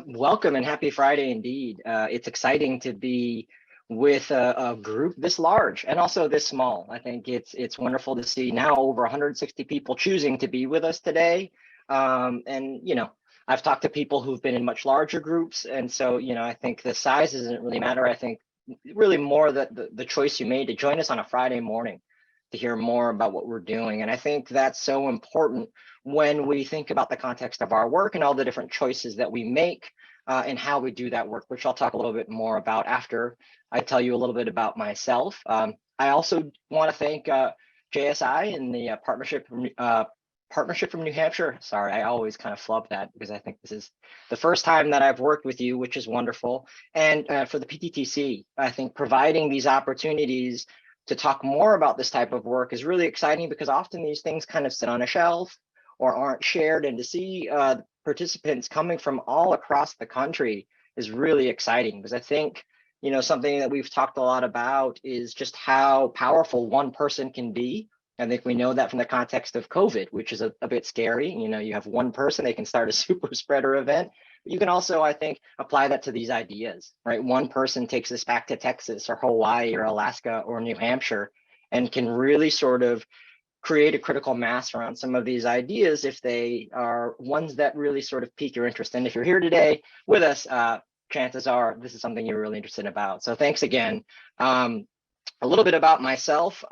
Welcome and happy Friday indeed. It's exciting to be with a group this large and also this small. I think it's wonderful to see now over 160 people choosing to be with us today. And I've talked to people who've been in much larger groups, and so I think the size doesn't really matter. I think really more that the choice you made to join us on a Friday morning to hear more about what we're doing. And I think that's so important when we think about the context of our work and all the different choices that we make and how we do that work, which I'll talk a little bit more about after I tell you a little bit about myself. I also want to thank JSI and the partnership from New Hampshire. Sorry, I always kind of flub that because I think this is the first time that I've worked with you, which is wonderful. And for the PTTC, I think providing these opportunities to talk more about this type of work is really exciting because often these things kind of sit on a shelf or aren't shared, and to see participants coming from all across the country is really exciting because I think something that we've talked a lot about is just how powerful one person can be. I think we know that from the context of COVID, which is a bit scary. You have one person, they can start a super spreader event. But you can also, I think, apply that to these ideas, right? One person takes this back to Texas or Hawaii or Alaska or New Hampshire and can really sort of create a critical mass around some of these ideas if they are ones that really sort of pique your interest. And if you're here today with us, chances are this is something you're really interested about. So thanks again. A little bit about myself.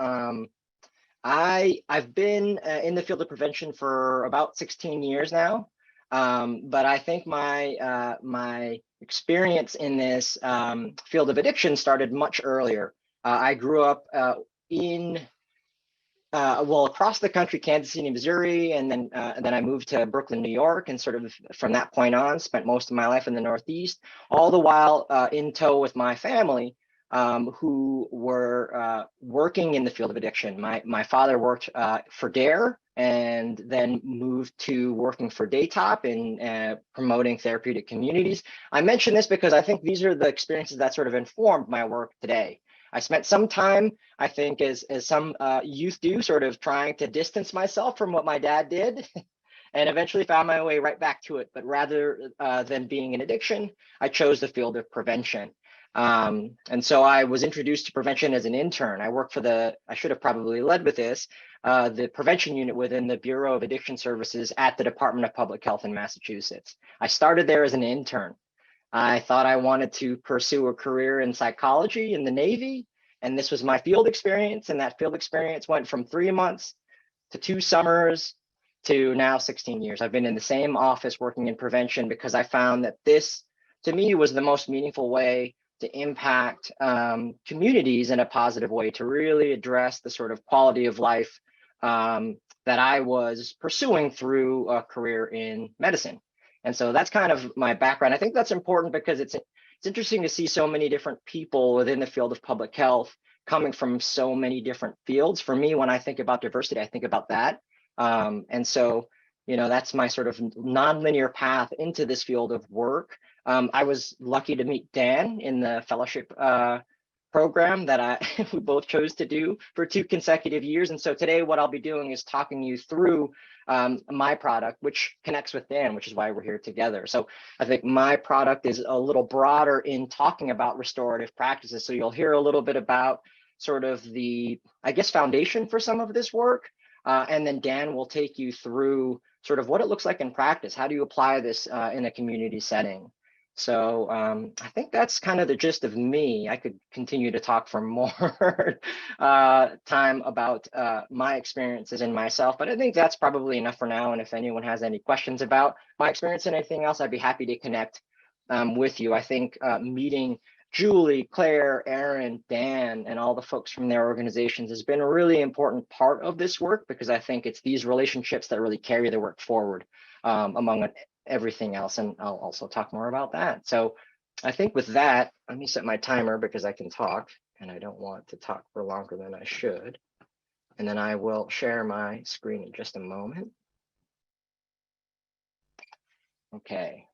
I've been in the field of prevention for about 16 years now, but I think my experience in this field of addiction started much earlier. I grew up across the country, Kansas City, Missouri, and then I moved to Brooklyn, New York, and sort of from that point on, spent most of my life in the Northeast, all the while in tow with my family. Who were working in the field of addiction. My father worked for DARE and then moved to working for Daytop in promoting therapeutic communities. I mention this because I think these are the experiences that sort of informed my work today. I spent some time, I think, as some youth do, sort of trying to distance myself from what my dad did. And eventually found my way right back to it. But rather than being an addiction, I chose the field of prevention. And so I was introduced to prevention as an intern. I worked for I should have probably led with this, the prevention unit within the Bureau of Addiction Services at the Department of Public Health in Massachusetts. I started there as an intern. I thought I wanted to pursue a career in psychology in the Navy, and this was my field experience. And that field experience went from 3 months to 2 summers to now 16 years. I've been in the same office working in prevention because I found that this, to me, was the most meaningful way to impact communities in a positive way, to really address the sort of quality of life that I was pursuing through a career in medicine. And so that's kind of my background. I think that's important because it's interesting to see so many different people within the field of public health coming from so many different fields. For me, when I think about diversity, I think about that. And so, that's my sort of nonlinear path into this field of work. I was lucky to meet Dan in the fellowship program that we both chose to do for 2 consecutive years. And so today what I'll be doing is talking you through my product, which connects with Dan, which is why we're here together. So I think my product is a little broader in talking about restorative practices. So you'll hear a little bit about sort of the, I guess, foundation for some of this work. And then Dan will take you through sort of what it looks like in practice. How do you apply this in a community setting? So I think that's kind of the gist of me. I could continue to talk for more time about my experiences and myself, but I think that's probably enough for now. And if anyone has any questions about my experience and anything else, I'd be happy to connect with you. I think meeting Julie, Claire, Aaron, Dan, and all the folks from their organizations has been a really important part of this work because I think it's these relationships that really carry the work forward among everything else. And I'll also talk more about that. So I think with that, let me set my timer because I can talk and I don't want to talk for longer than I should. And then I will share my screen in just a moment. Okay.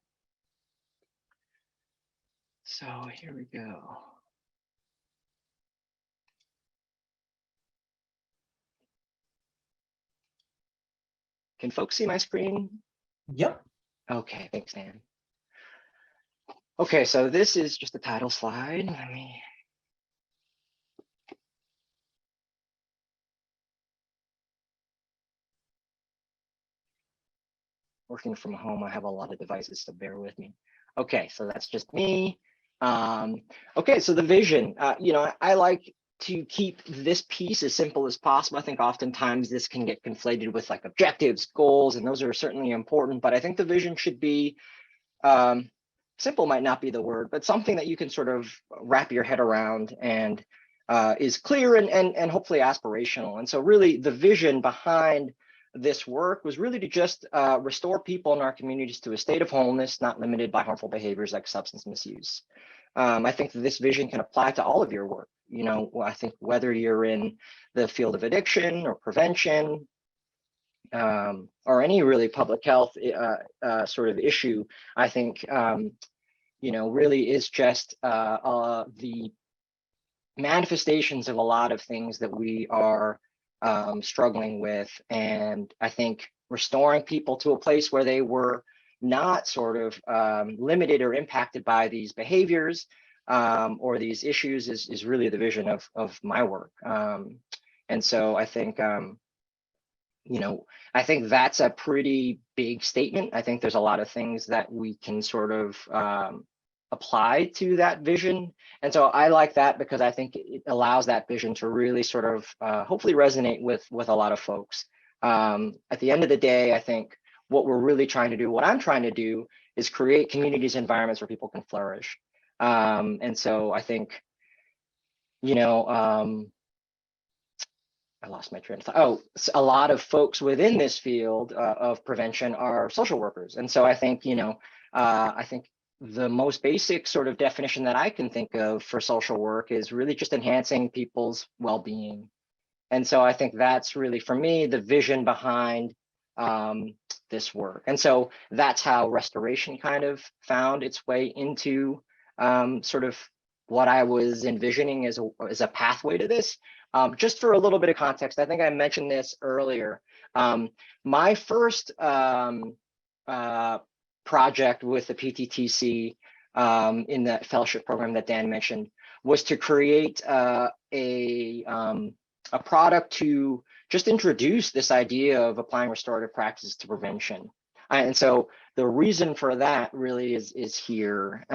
So here we go. Can folks see my screen? Yep. Okay, thanks, Dan. Okay, so this is just a title slide. Let me. Working from home, I have a lot of devices, so bear with me. Okay, so that's just me. Okay, so the vision, I like to keep this piece as simple as possible. I think oftentimes this can get conflated with like objectives, goals, and those are certainly important, but I think the vision should be, simple might not be the word, but something that you can sort of wrap your head around and is clear and hopefully aspirational. And so really the vision behind this work was really to just restore people in our communities to a state of wholeness, not limited by harmful behaviors like substance misuse. I think that this vision can apply to all of your work. I think whether you're in the field of addiction or prevention, or any really public health sort of issue, I think, really is just the manifestations of a lot of things that we are struggling with. And I think restoring people to a place where they were not sort of limited or impacted by these behaviors or these issues is really the vision of my work. And so I think, I think that's a pretty big statement. I think there's a lot of things that we can sort of apply to that vision. And so I like that because I think it allows that vision to really sort of hopefully resonate with a lot of folks. At the end of the day, I think what we're really trying to do, what I'm trying to do, is create communities, environments where people can flourish. And so I think, I lost my train of thought. Oh, a lot of folks within this field of prevention are social workers. And so I think, I think the most basic sort of definition that I can think of for social work is really just enhancing people's well-being. And so I think that's really, for me, the vision behind this work. And so that's how restoration kind of found its way into sort of what I was envisioning as a pathway to this. Just for a little bit of context, I think I mentioned this earlier. My first project with the PTTC in that fellowship program that Dan mentioned was to create a product to just introduce this idea of applying restorative practices to prevention. And so the reason for that really is here.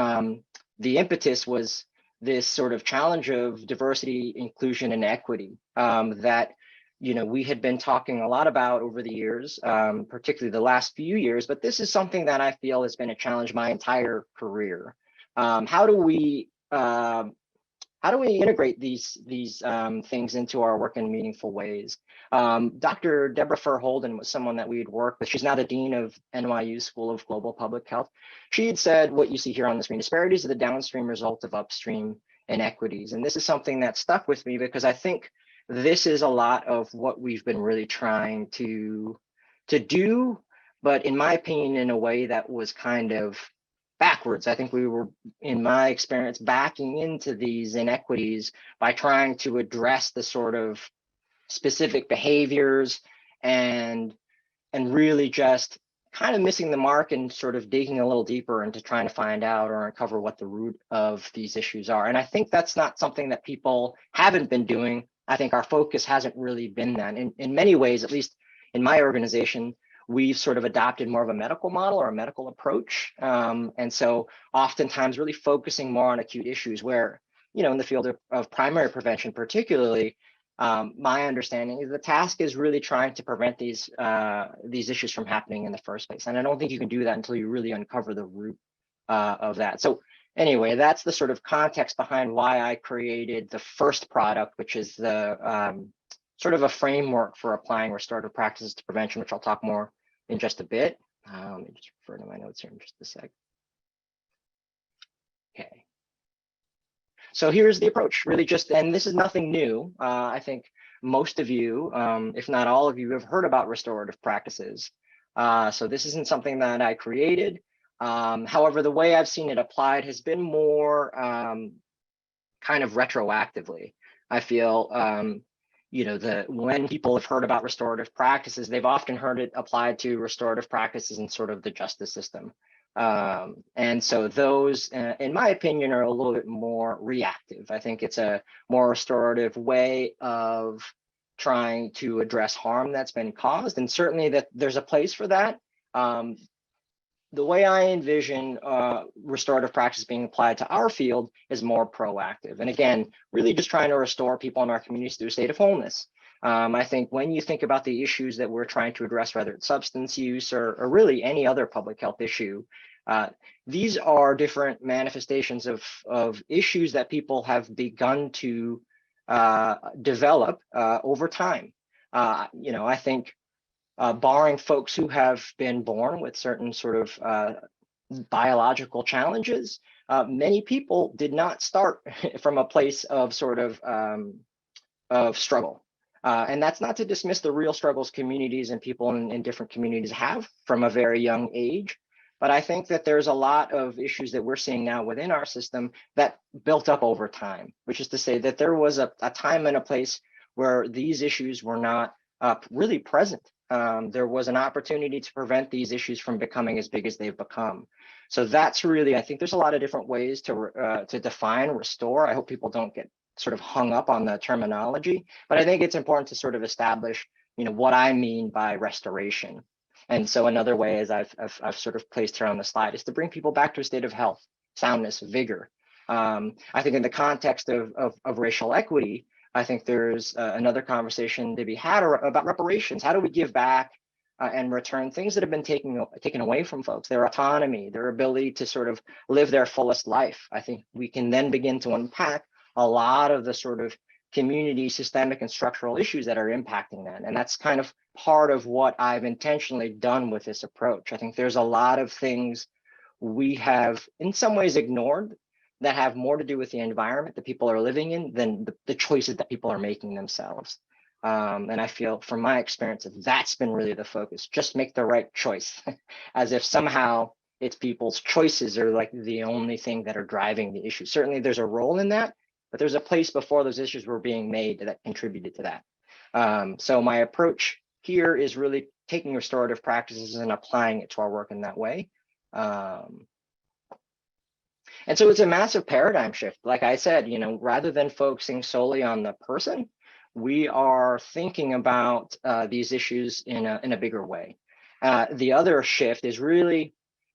The impetus was this sort of challenge of diversity, inclusion, and equity that we had been talking a lot about over the years, particularly the last few years. But this is something that I feel has been a challenge my entire career. How do we integrate these things into our work in meaningful ways? Dr. Deborah Furr-Holden was someone that we had worked with. She's now the dean of NYU School of Global Public Health. She had said, what you see here on the screen, disparities are the downstream result of upstream inequities. And this is something that stuck with me because I think this is a lot of what we've been really trying to do, but in my opinion, in a way that was kind of backwards. I think we were, in my experience, backing into these inequities by trying to address the sort of specific behaviors and really just kind of missing the mark and sort of digging a little deeper into trying to find out or uncover what the root of these issues are. And I think that's not something that people haven't been doing. I think our focus hasn't really been that. In many ways, at least in my organization, we've sort of adopted more of a medical model or a medical approach. And so oftentimes really focusing more on acute issues where, in the field of primary prevention, particularly, my understanding is the task is really trying to prevent these issues from happening in the first place. And I don't think you can do that until you really uncover the root of that. So anyway, that's the sort of context behind why I created the first product, which is the sort of a framework for applying restorative practices to prevention, which I'll talk more in just a bit. Let me just refer to my notes here in just a sec. Okay. So here's the approach, really just, and this is nothing new. I think most of you, if not all of you, have heard about restorative practices. So this isn't something that I created. However, the way I've seen it applied has been more kind of retroactively. I feel, when people have heard about restorative practices, they've often heard it applied to restorative practices in sort of the justice system. And so those, in my opinion, are a little bit more reactive. I think it's a more restorative way of trying to address harm that's been caused, and certainly that there's a place for that. The way I envision restorative practice being applied to our field is more proactive. And again, really just trying to restore people in our communities through a state of wholeness. I think when you think about the issues that we're trying to address, whether it's substance use or really any other public health issue, these are different manifestations of issues that people have begun to develop over time. I think barring folks who have been born with certain sort of biological challenges, many people did not start from a place of sort of struggle. And that's not to dismiss the real struggles communities and people in different communities have from a very young age. But I think that there's a lot of issues that we're seeing now within our system that built up over time, which is to say that there was a time and a place where these issues were not really present. There was an opportunity to prevent these issues from becoming as big as they've become. So that's really, I think there's a lot of different ways to define restore. I hope people don't get sort of hung up on the terminology, but I think it's important to sort of establish, what I mean by restoration. And so another way, as I've sort of placed here on the slide, is to bring people back to a state of health, soundness, vigor. I think in the context of racial equity, I think there's another conversation to be had about reparations. How do we give back and return things that have been taken away from folks, their autonomy, their ability to sort of live their fullest life? I think we can then begin to unpack a lot of the sort of community, systemic, and structural issues that are impacting that. And that's kind of part of what I've intentionally done with this approach. I think there's a lot of things we have in some ways ignored that have more to do with the environment that people are living in than the choices that people are making themselves. And I feel from my experience that's been really the focus, just make the right choice, as if somehow it's people's choices are like the only thing that are driving the issue. Certainly there's a role in that, but there's a place before those issues were being made that contributed to that. So my approach here is really taking restorative practices and applying it to our work in that way. And so it's a massive paradigm shift. Like I said, rather than focusing solely on the person, we are thinking about these issues in a bigger way. The other shift is really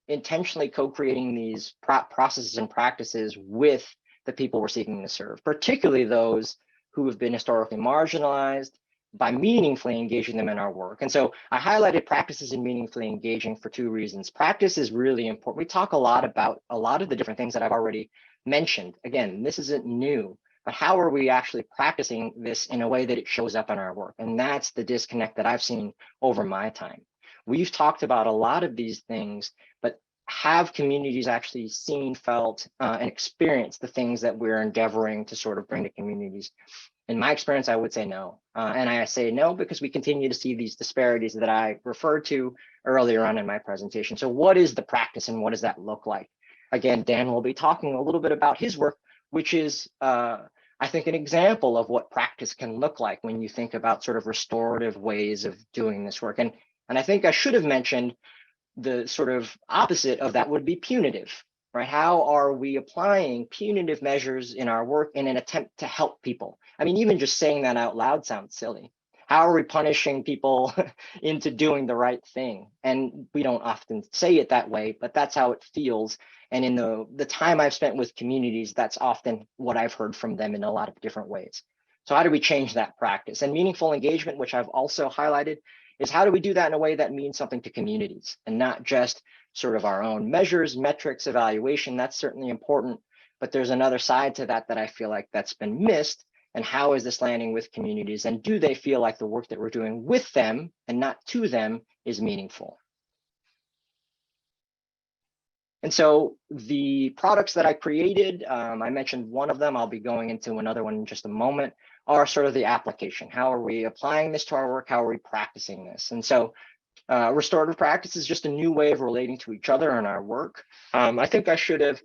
intentionally co-creating these processes and practices with the people we're seeking to serve, particularly those who have been historically marginalized, by meaningfully engaging them in our work. And so I highlighted practices in meaningfully engaging for two reasons. Practice is really important. We talk a lot about a lot of the different things that I've already mentioned. Again, this isn't new, but how are we actually practicing this in a way that it shows up in our work? And that's the disconnect that I've seen over my time. We've talked about a lot of these things, but have communities actually seen, felt, and experienced the things that we're endeavoring to sort of bring to communities? In my experience, I would say no. And I say no because we continue to see these disparities that I referred to earlier on in my presentation. So what is the practice and what does that look like? Again, Dan will be talking a little bit about his work, which is, I think, an example of what practice can look like when you think about sort of restorative ways of doing this work. And I think I should have mentioned the sort of opposite of that would be punitive, right? How are we applying punitive measures in our work in an attempt to help people? I mean, even just saying that out loud sounds silly. How are we punishing people into doing the right thing? And we don't often say it that way, but that's how it feels. And in the time I've spent with communities, that's often what I've heard from them in a lot of different ways. So how do we change that practice? And meaningful engagement, which I've also highlighted, is how do we do that in a way that means something to communities and not just sort of our own measures, metrics, evaluation. That's certainly important, but there's another side to that that I feel like that's been missed. And how is this landing with communities? And do they feel like the work that we're doing with them and not to them is meaningful? And so the products that I created, I mentioned one of them, I'll be going into another one in just a moment, are sort of the application. How are we applying this to our work? How are we practicing this? And so restorative practice is just a new way of relating to each other in our work. I think I should have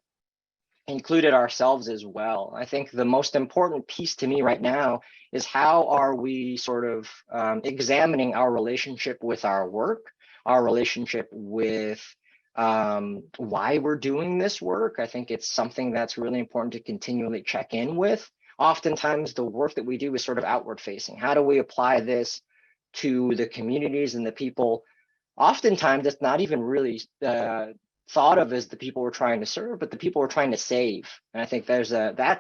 included ourselves as well. I think the most important piece to me right now is how are we sort of examining our relationship with our work, our relationship with why we're doing this work. I think it's something that's really important to continually check in with. Oftentimes, the work that we do is sort of outward facing. How do we apply this to the communities and the people? Oftentimes, it's not even really thought of as the people we're trying to serve, but the people we're trying to save. And I think that's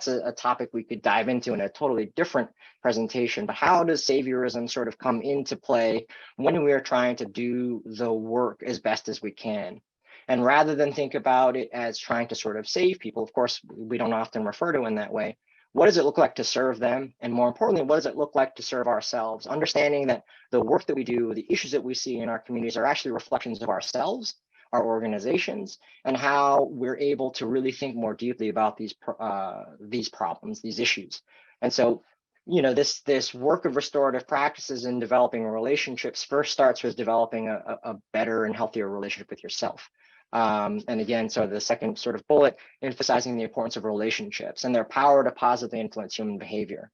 a topic we could dive into in a totally different presentation. But how does saviorism sort of come into play when we are trying to do the work as best as we can? And rather than think about it as trying to sort of save people, of course, we don't often refer to it in that way. What does it look like to serve them? And more importantly, what does it look like to serve ourselves? Understanding that the work that we do, the issues that we see in our communities are actually reflections of ourselves, our organizations, and how we're able to really think more deeply about these problems, these issues. And so, you know, this work of restorative practices in developing relationships first starts with developing a better and healthier relationship with yourself. And again, so the second sort of bullet, emphasizing the importance of relationships and their power to positively influence human behavior.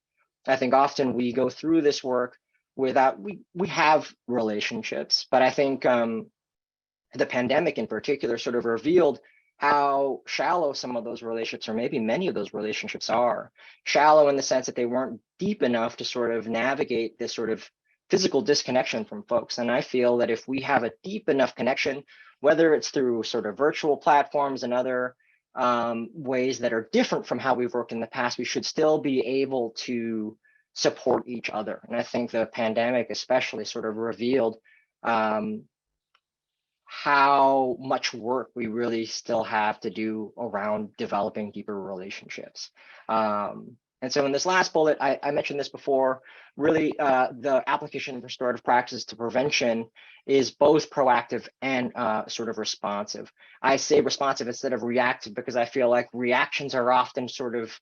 I think often we go through this work without, we have relationships, but I think the pandemic in particular sort of revealed how shallow some of those relationships, or maybe many of those relationships, are. Shallow in the sense that they weren't deep enough to sort of navigate this sort of physical disconnection from folks. And I feel that if we have a deep enough connection, whether it's through sort of virtual platforms and other ways that are different from how we've worked in the past, we should still be able to support each other. And I think the pandemic especially sort of revealed how much work we really still have to do around developing deeper relationships. And so in this last bullet, I mentioned this before, really the application of restorative practices to prevention is both proactive and sort of responsive. I say responsive instead of reactive because I feel like reactions are often sort of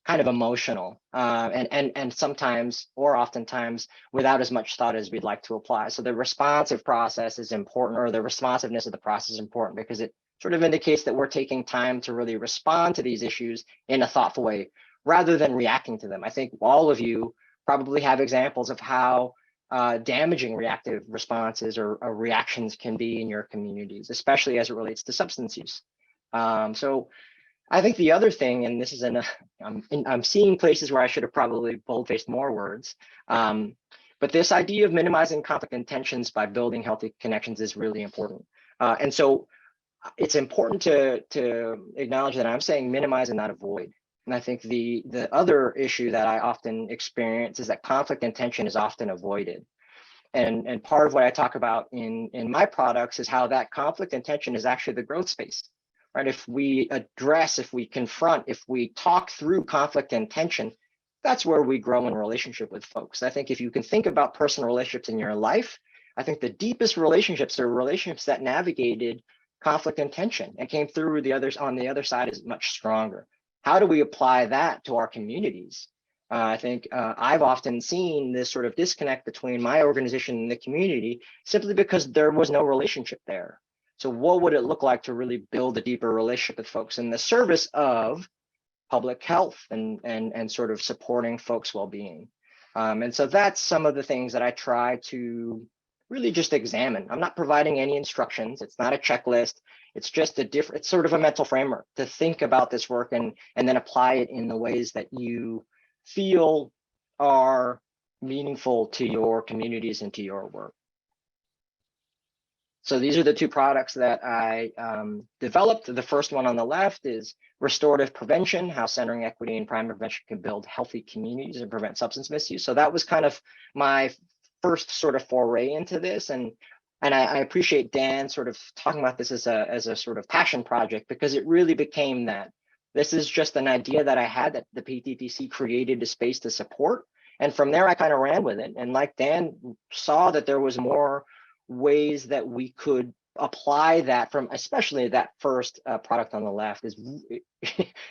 kind of emotional and sometimes or oftentimes without as much thought as we'd like to apply. So the responsive process is important, or the responsiveness of the process is important because it sort of indicates that we're taking time to really respond to these issues in a thoughtful way rather than reacting to them. I think all of you probably have examples of how damaging reactive responses or reactions can be in your communities, especially as it relates to substance use. So I think the other thing, and this is I'm seeing places where I should have probably boldfaced more words, but this idea of minimizing conflict and tensions by building healthy connections is really important. And so it's important to acknowledge that I'm saying minimize and not avoid. And I think the other issue that I often experience is that conflict and tension is often avoided. And part of what I talk about in my products is how that conflict and tension is actually the growth space. Right? If we address, if we confront, if we talk through conflict and tension, that's where we grow in relationship with folks. I think if you can think about personal relationships in your life, I think the deepest relationships are relationships that navigated conflict and tension and came through the others on the other side is much stronger. How do we apply that to our communities? I think I've often seen this sort of disconnect between my organization and the community simply because there was no relationship there. So what would it look like to really build a deeper relationship with folks in the service of public health and sort of supporting folks' well-being? And so that's some of the things that I try to really just examine. I'm not providing any instructions. It's not a checklist. It's just it's sort of a mental framework to think about this work and then apply it in the ways that you feel are meaningful to your communities and to your work. So these are the two products that I developed. The first one on the left is restorative prevention, how centering equity and crime prevention can build healthy communities and prevent substance misuse. So that was kind of my first sort of foray into this. And I appreciate Dan sort of talking about this as a sort of passion project, because it really became that. This is just an idea that I had that the PTTC created a space to support. And from there, I kind of ran with it. And like Dan saw that there was more ways that we could apply that from, especially that first product on the left is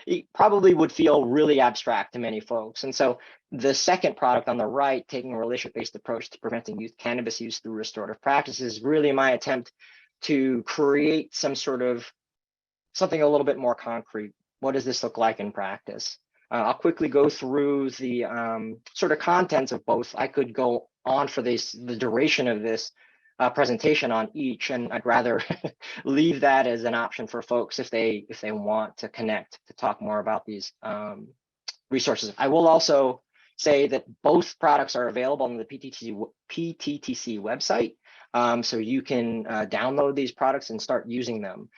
it probably would feel really abstract to many folks. And so the second product on the right, taking a relationship-based approach to preventing youth cannabis use through restorative practices, is really my attempt to create some sort of something a little bit more concrete. What does this look like in practice? I'll quickly go through the sort of contents of both. I could go on for the duration of this presentation on each, and I'd rather leave that as an option for folks if they want to connect to talk more about these resources. I will also say that both products are available on the PTTC website, so you can download these products and start using them.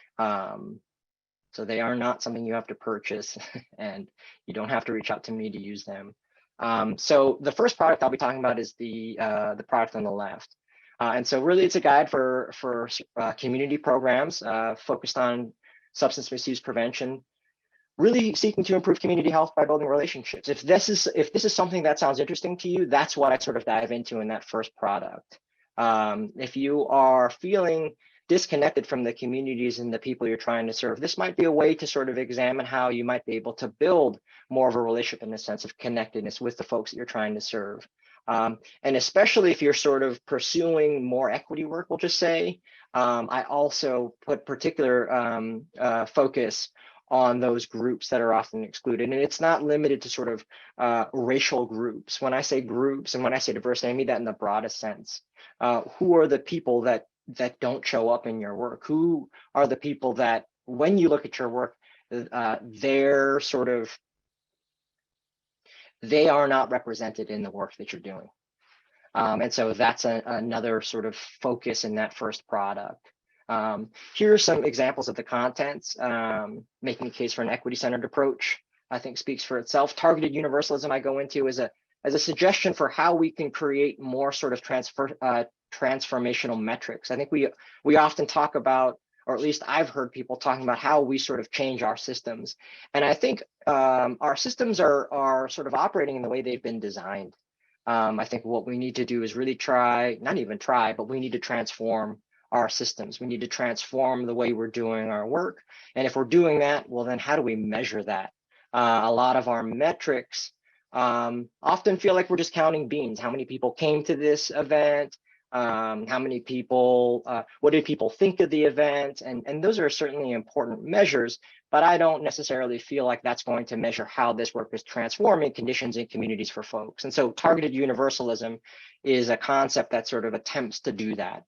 So they are not something you have to purchase, and you don't have to reach out to me to use them. So the first product I'll be talking about is the product on the left. And so really it's a guide for community programs focused on substance misuse prevention, really seeking to improve community health by building relationships. If this is something that sounds interesting to you, that's what I sort of dive into in that first product. If you are feeling disconnected from the communities and the people you're trying to serve, this might be a way to sort of examine how you might be able to build more of a relationship in the sense of connectedness with the folks that you're trying to serve. And especially if you're sort of pursuing more equity work, we'll just say, I also put particular focus on those groups that are often excluded. And it's not limited to sort of racial groups. When I say groups and when I say diversity, I mean that in the broadest sense. Who are the people that don't show up in your work? Who are the people that, when you look at your work, they are not represented in the work that you're doing. And so that's another sort of focus in that first product. Here are some examples of the contents. Making a case for an equity-centered approach, I think, speaks for itself. Targeted universalism I go into as a suggestion for how we can create more sort of transformational metrics. I think we often talk about, or at least I've heard people talking about, how we sort of change our systems. And I think our systems are sort of operating in the way they've been designed. I think what we need to do is really not even try, but we need to transform our systems. We need to transform the way we're doing our work. And if we're doing that, well, then how do we measure that? A lot of our metrics often feel like we're just counting beans. How many people came to this event? How many people, what did people think of the event? And those are certainly important measures, but I don't necessarily feel like that's going to measure how this work is transforming conditions and communities for folks. And so targeted universalism is a concept that sort of attempts to do that.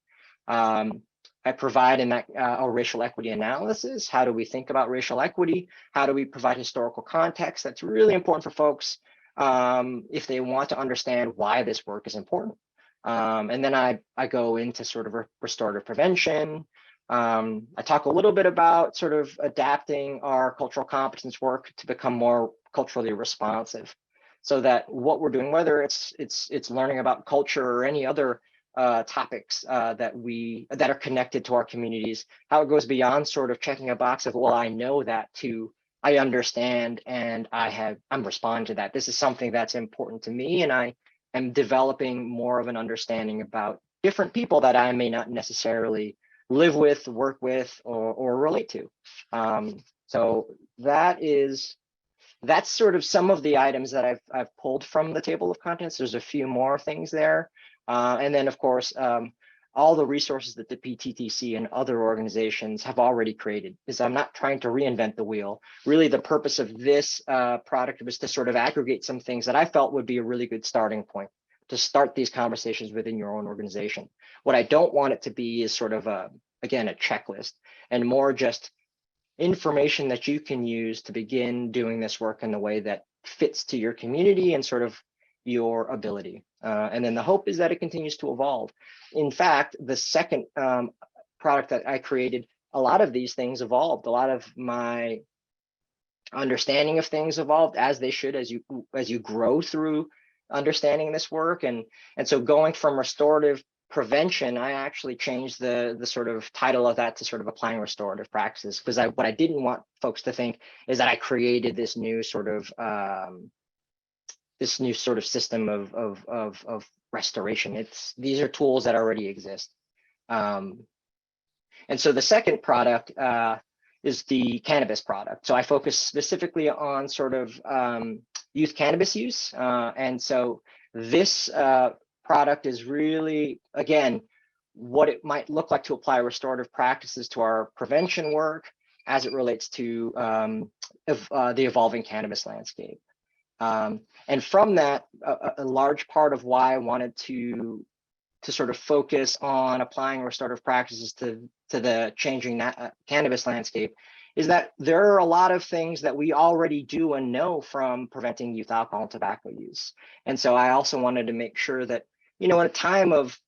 I provide in that a racial equity analysis. How do we think about racial equity? How do we provide historical context? That's really important for folks if they want to understand why this work is important. And then I go into sort of restorative prevention. I talk a little bit about sort of adapting our cultural competence work to become more culturally responsive, so that what we're doing, whether it's learning about culture or any other topics that are connected to our communities, how it goes beyond sort of checking a box of, well, I know that, to I understand and I'm responding to that. This is something that's important to me, and I am developing more of an understanding about different people that I may not necessarily live with, work with, or relate to. So that's sort of some of the items that I've pulled from the table of contents. There's a few more things there. And then, of course, all the resources that the PTTC and other organizations have already created, because I'm not trying to reinvent the wheel. Really, the purpose of this product was to sort of aggregate some things that I felt would be a really good starting point to start these conversations within your own organization. What I don't want it to be is sort of, again, a checklist, and more just information that you can use to begin doing this work in the way that fits to your community and sort of your ability. And then the hope is that it continues to evolve. In fact, the second product that I created, a lot of these things evolved. A lot of my understanding of things evolved, as they should, as you grow through understanding this work. And so going from restorative prevention, I actually changed the sort of title of that to sort of applying restorative practices, because what I didn't want folks to think is that I created this new sort of system of restoration. These are tools that already exist. And so the second product is the cannabis product. So I focus specifically on sort of youth cannabis use. And so this product is really, again, what it might look like to apply restorative practices to our prevention work as it relates to the evolving cannabis landscape. And from that, a large part of why I wanted to to sort of focus on applying restorative practices to the changing cannabis landscape is that there are a lot of things that we already do and know from preventing youth alcohol and tobacco use. And so I also wanted to make sure that, in a time of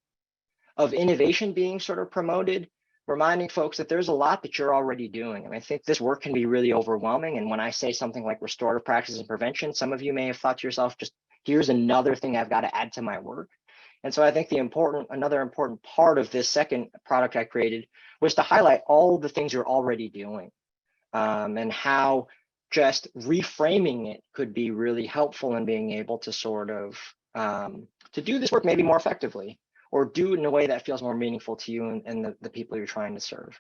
innovation being sort of promoted, reminding folks that there's a lot that you're already doing. And I think this work can be really overwhelming. And when I say something like restorative practices and prevention, some of you may have thought to yourself, just here's another thing I've got to add to my work. And so I think another important part of this second product I created was to highlight all the things you're already doing, and how just reframing it could be really helpful in being able to sort of to do this work maybe more effectively, or do it in a way that feels more meaningful to you and the people you're trying to serve.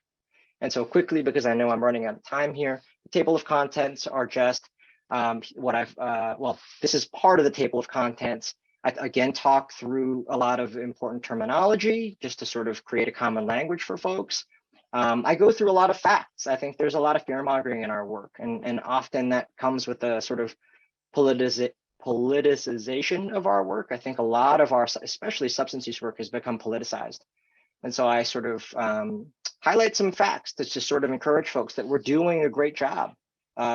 And so quickly, because I know I'm running out of time here, the table of contents are just this is part of the table of contents. I again talk through a lot of important terminology just to sort of create a common language for folks. I go through a lot of facts. I think there's a lot of fear mongering in our work, and often that comes with a sort of politicization of our work. I think a lot of our, especially substance use work, has become politicized. And so I sort of highlight some facts to just sort of encourage folks that we're doing a great job.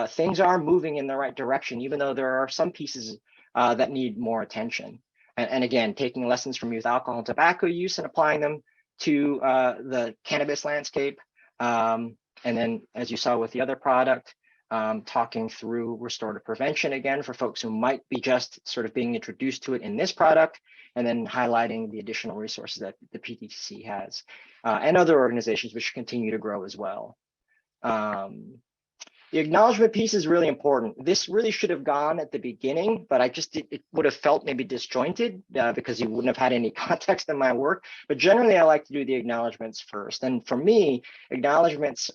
Things are moving in the right direction, even though there are some pieces that need more attention. And again, taking lessons from youth alcohol and tobacco use and applying them to the cannabis landscape. And then, as you saw with the other product, talking through restorative prevention again for folks who might be just sort of being introduced to it in this product, and then highlighting the additional resources that the PTTC has, and other organizations which continue to grow as well. The acknowledgement piece is really important. This really should have gone at the beginning, but it would have felt maybe disjointed because you wouldn't have had any context in my work. But generally, I like to do the acknowledgements first. And for me, acknowledgements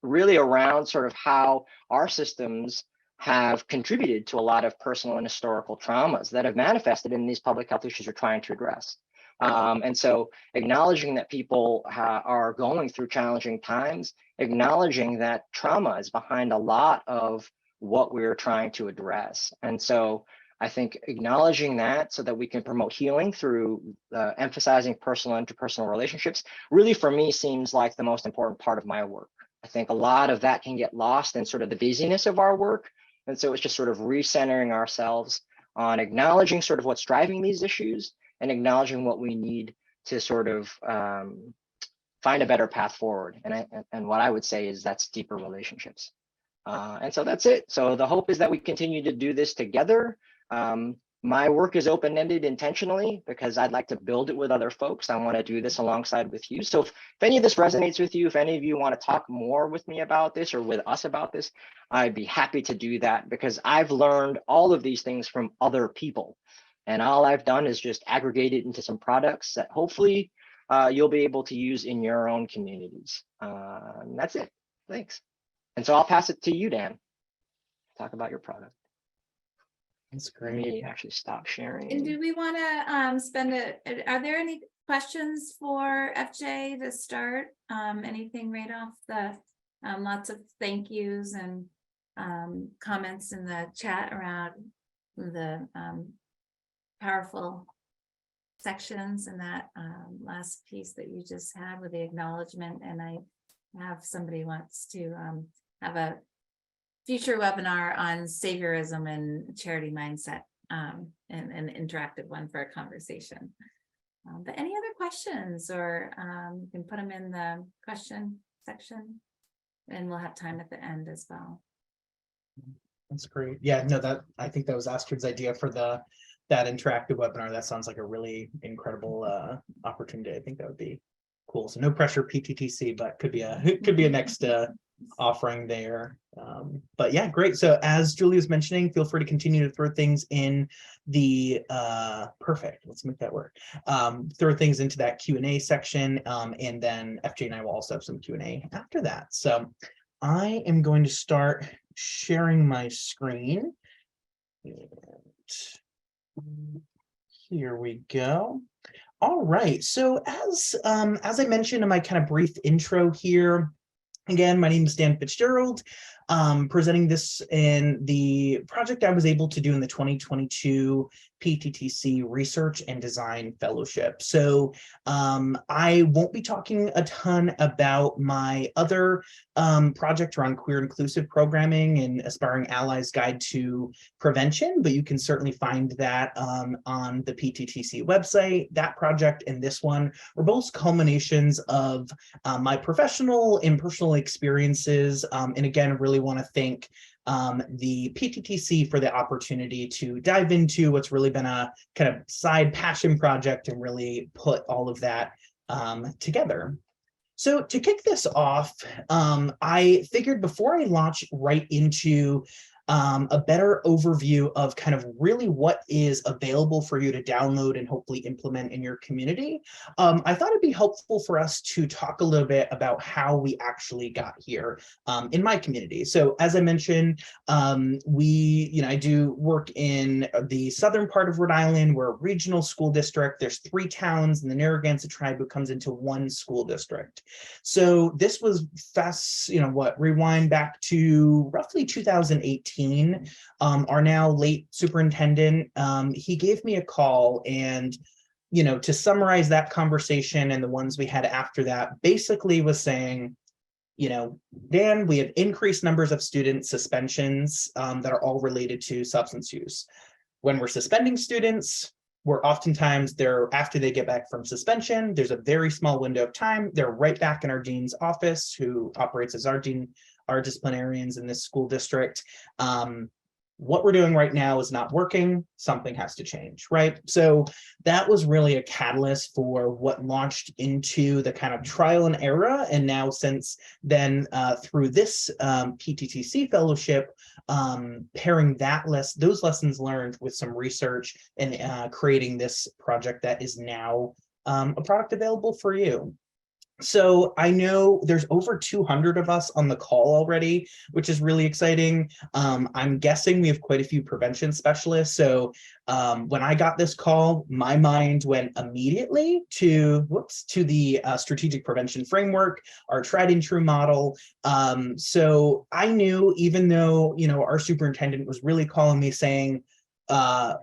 really around sort of how our systems have contributed to a lot of personal and historical traumas that have manifested in these public health issues we're trying to address. And so acknowledging that people are going through challenging times, acknowledging that trauma is behind a lot of what we're trying to address. And so I think acknowledging that so that we can promote healing through emphasizing personal and interpersonal relationships really for me seems like the most important part of my work. I think a lot of that can get lost in sort of the busyness of our work. And so it's just sort of recentering ourselves on acknowledging sort of what's driving these issues and acknowledging what we need to sort of find a better path forward. And what I would say is that's deeper relationships. And so that's it. So the hope is that we continue to do this together. My work is open-ended intentionally because I'd like to build it with other folks. I want to do this alongside with you. So if any of this resonates with you, if any of you want to talk more with me about this or with us about this, I'd be happy to do that because I've learned all of these things from other people. And all I've done is just aggregate it into some products that hopefully you'll be able to use in your own communities. And that's it. Thanks. And so I'll pass it to you, Dan. Talk about your product. That's great. Let me actually stop sharing. And do we want to are there any questions for FJ to start? Anything right off the, lots of thank yous and comments in the chat around the powerful sections in that last piece that you just had with the acknowledgement. And I have somebody wants to have a future webinar on saviorism and charity mindset, and an interactive one for a conversation. But any other questions, or you can put them in the question section and we'll have time at the end as well. That's great. Yeah, no, that I think that was Astrid's idea for that interactive webinar. That sounds like a really incredible opportunity. I think that would be cool. So no pressure PTTC, but could be a next offering there. But yeah, great. So as Julie was mentioning, feel free to continue to throw things in the perfect. Let's make that work. Throw things into that Q&A section, and then FJ and I will also have some Q&A after that. So I am going to start sharing my screen. And here we go. All right. So as I mentioned in my kind of brief intro here, again, my name is Dan Fitzgerald. presenting this in the project I was able to do in the 2022 PTTC Research and Design Fellowship. So I won't be talking a ton about my other project around queer inclusive programming and Aspiring Allies Guide to Prevention, but you can certainly find that on the PTTC website. That project and this one were both culminations of my professional and personal experiences. And again, really want to thank the PTTC for the opportunity to dive into what's really been a kind of side passion project and really put all of that together. So to kick this off, I figured before I launch right into a better overview of kind of really what is available for you to download and hopefully implement in your community, I thought it'd be helpful for us to talk a little bit about how we actually got here in my community. So as I mentioned, I do work in the southern part of Rhode Island. We're a regional school district. There's 3 towns in the Narragansett tribe who comes into 1 school district. So this was fast, rewind back to roughly 2018. Our now late superintendent, he gave me a call, and to summarize that conversation and the ones we had after that, basically was saying, Dan, we have increased numbers of student suspensions that are all related to substance use. When we're suspending students, we're oftentimes after they get back from suspension, there's a very small window of time. They're right back in our dean's office, who operates as our dean, our disciplinarians in this school district. What we're doing right now is not working. Something has to change, right? So that was really a catalyst for what launched into the kind of trial and error. And now since then, through this PTTC fellowship, pairing those lessons learned with some research and creating this project that is now a product available for you. So I know there's over 200 of us on the call already, which is really exciting. I'm guessing we have quite a few prevention specialists. So when I got this call, my mind went immediately to the strategic prevention framework, our tried and true model. So I knew, even though our superintendent was really calling me saying,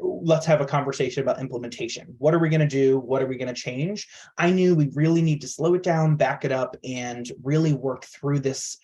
let's have a conversation about implementation. What are we going to do? What are we going to change? I knew we really need to slow it down, back it up, and really work through this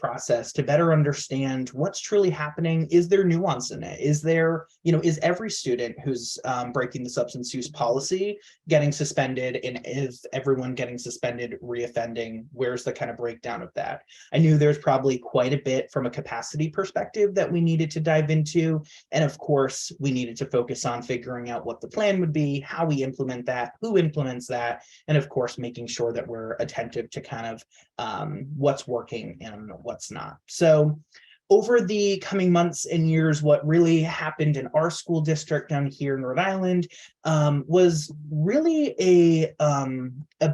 process to better understand what's truly happening. Is there nuance in it? Is there, is every student who's breaking the substance use policy getting suspended? And is everyone getting suspended reoffending? Where's the kind of breakdown of that? I knew there's probably quite a bit from a capacity perspective that we needed to dive into. And of course, we needed to focus on figuring out what the plan would be, how we implement that, who implements that, and of course, making sure that we're attentive to kind of what's working and what's not. So over the coming months and years, what really happened in our school district down here in Rhode Island was really a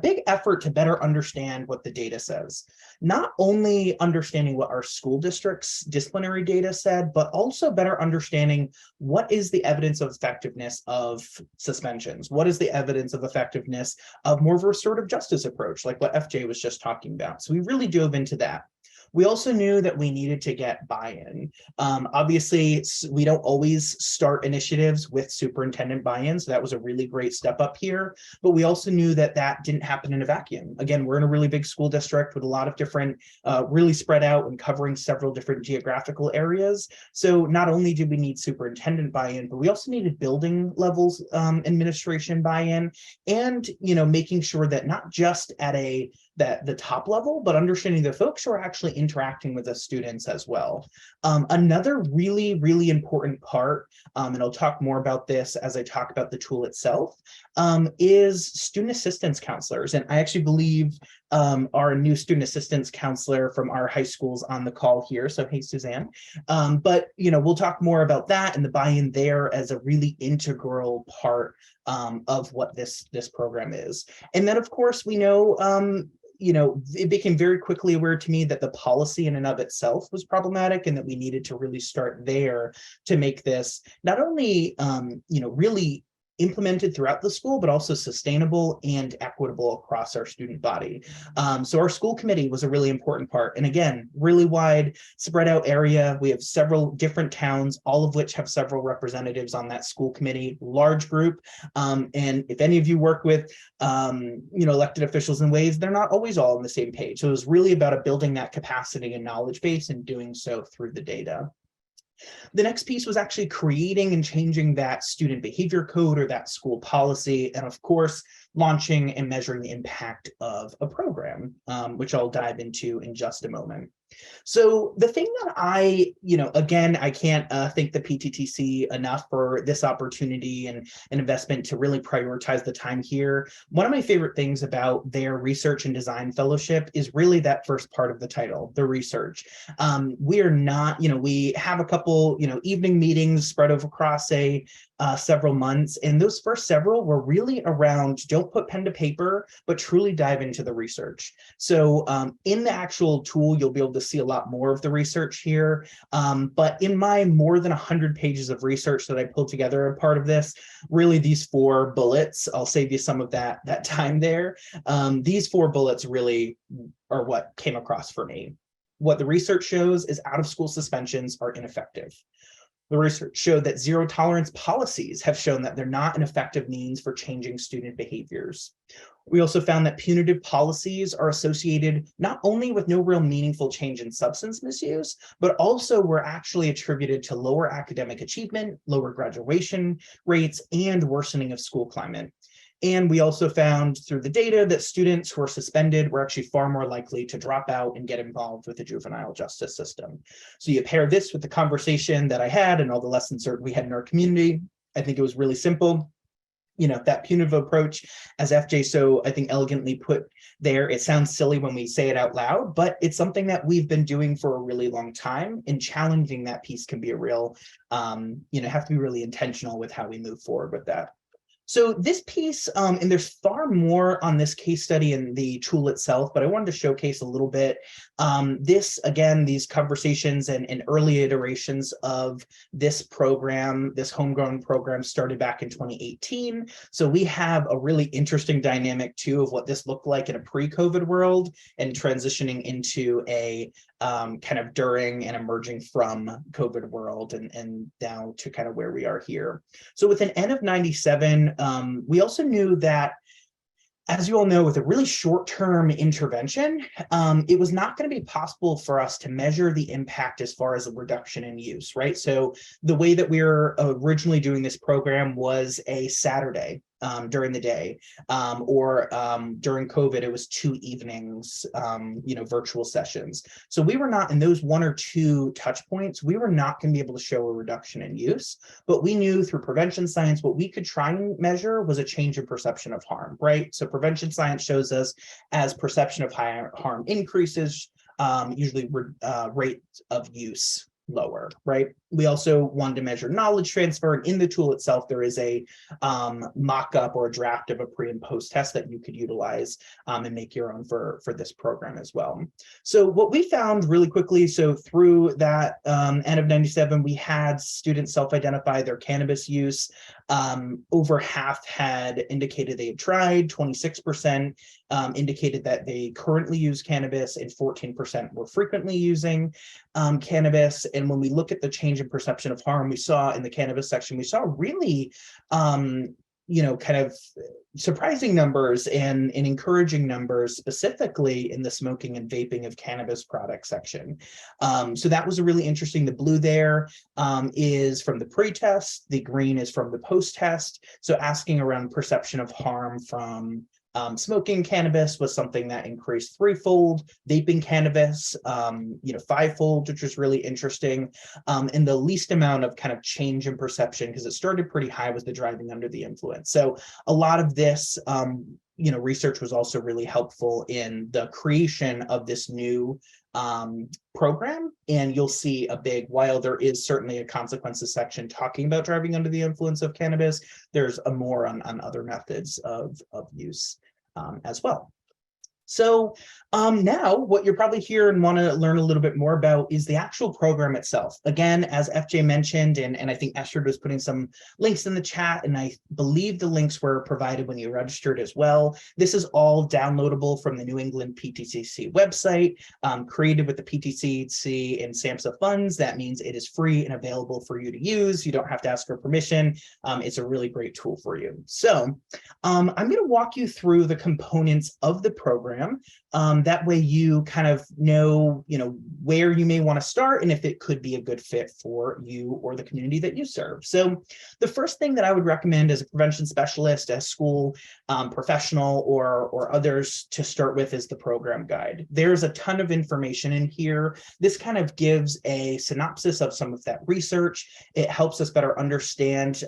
big effort to better understand what the data says. Not only understanding what our school district's disciplinary data said, but also better understanding what is the evidence of effectiveness of suspensions? What is the evidence of effectiveness of more of a restorative justice approach, like what FJ was just talking about? So we really dove into that. We also knew that we needed to get buy-in. Obviously, we don't always start initiatives with superintendent buy-in, so that was a really great step up here. But we also knew that that didn't happen in a vacuum. Again, we're in a really big school district with a lot of different, really spread out and covering several different geographical areas. So not only did we need superintendent buy-in, but we also needed building levels administration buy-in, and making sure that not just at the top level, but understanding the folks who are actually interacting with the students as well. Another really, really important part, and I'll talk more about this as I talk about the tool itself, is student assistance counselors. And I actually believe our new student assistance counselor from our high schools on the call here. So hey, Suzanne. But we'll talk more about that and the buy-in there as a really integral part of what this program is. And then of course we know it became very quickly aware to me that the policy in and of itself was problematic, and that we needed to really start there to make this not only, really implemented throughout the school, but also sustainable and equitable across our student body. So our school committee was a really important part. And again, really wide spread out area. We have several different towns, all of which have several representatives on that school committee, large group. And if any of you work with, elected officials in ways, they're not always all on the same page. So it was really about building that capacity and knowledge base and doing so through the data. The next piece was actually creating and changing that student behavior code or that school policy, and of course, launching and measuring the impact of a program, which I'll dive into in just a moment. So the thing that again, I can't thank the PTTC enough for this opportunity and an investment to really prioritize the time here. One of my favorite things about their research and design fellowship is really that first part of the title, the research. We are not, we have a couple, evening meetings spread over across several months. And those first several were really around, don't put pen to paper, but truly dive into the research. So in the actual tool, you'll be able to see a lot more of the research here. But in my more than 100 pages of research that I pulled together as part of this, really these 4 bullets, I'll save you some of that time there. These 4 bullets really are what came across for me. What the research shows is out of school suspensions are ineffective. The research showed that zero tolerance policies have shown that they're not an effective means for changing student behaviors. We also found that punitive policies are associated not only with no real meaningful change in substance misuse, but also were actually attributed to lower academic achievement, lower graduation rates, and worsening of school climate. And we also found through the data that students who are suspended were actually far more likely to drop out and get involved with the juvenile justice system. So you pair this with the conversation that I had and all the lessons we had in our community. I think it was really simple. That punitive approach, as FJ so I think elegantly put there, it sounds silly when we say it out loud, but it's something that we've been doing for a really long time, and challenging that piece can be a real, have to be really intentional with how we move forward with that. So this piece, and there's far more on this case study in the tool itself, but I wanted to showcase a little bit. These conversations and early iterations of this program, this homegrown program started back in 2018. So we have a really interesting dynamic too of what this looked like in a pre-COVID world and transitioning into a kind of during and emerging from COVID world and down to kind of where we are here. So with an N of 97, we also knew that, as you all know, with a really short-term intervention, it was not going to be possible for us to measure the impact as far as a reduction in use, right? So the way that we were originally doing this program was a Saturday during the day, or during COVID, it was 2 evenings, virtual sessions. So we were not, in those 1 or 2 touch points, we were not going to be able to show a reduction in use, but we knew through prevention science, what we could try and measure was a change in perception of harm, right? So prevention science shows us as perception of harm increases, usually rate of use lower, right? We also wanted to measure knowledge transfer, and in the tool itself, there is a mock-up or a draft of a pre and post test that you could utilize and make your own for this program as well. So what we found really quickly, so through that N of 97, we had students self-identify their cannabis use. Over half had indicated they had tried, 26% indicated that they currently use cannabis, and 14% were frequently using cannabis. And when we look at the change in perception of harm, we saw in the cannabis section, we saw really, kind of surprising numbers and encouraging numbers, specifically in the smoking and vaping of cannabis product section. So that was really interesting. The blue there is from the pre-test, the green is from the post-test. So asking around perception of harm from smoking cannabis was something that increased 3-fold, vaping cannabis, 5-fold, which was really interesting. And the least amount of kind of change in perception, because it started pretty high, was the driving under the influence. So a lot of this, research was also really helpful in the creation of this new program. And you'll see while there is certainly a consequences section talking about driving under the influence of cannabis, there's a more on other methods of use as well. So now what you're probably here and want to learn a little bit more about is the actual program itself. Again, as FJ mentioned, and I think Esther was putting some links in the chat, and I believe the links were provided when you registered as well. This is all downloadable from the New England PTTC website, created with the PTTC and SAMHSA funds. That means it is free and available for you to use. You don't have to ask for permission. It's a really great tool for you. So I'm going to walk you through the components of the program. That way you kind of know, where you may want to start and if it could be a good fit for you or the community that you serve. So the first thing that I would recommend as a prevention specialist, a school professional, or others to start with is the program guide. There's a ton of information in here. This kind of gives a synopsis of some of that research. It helps us better understand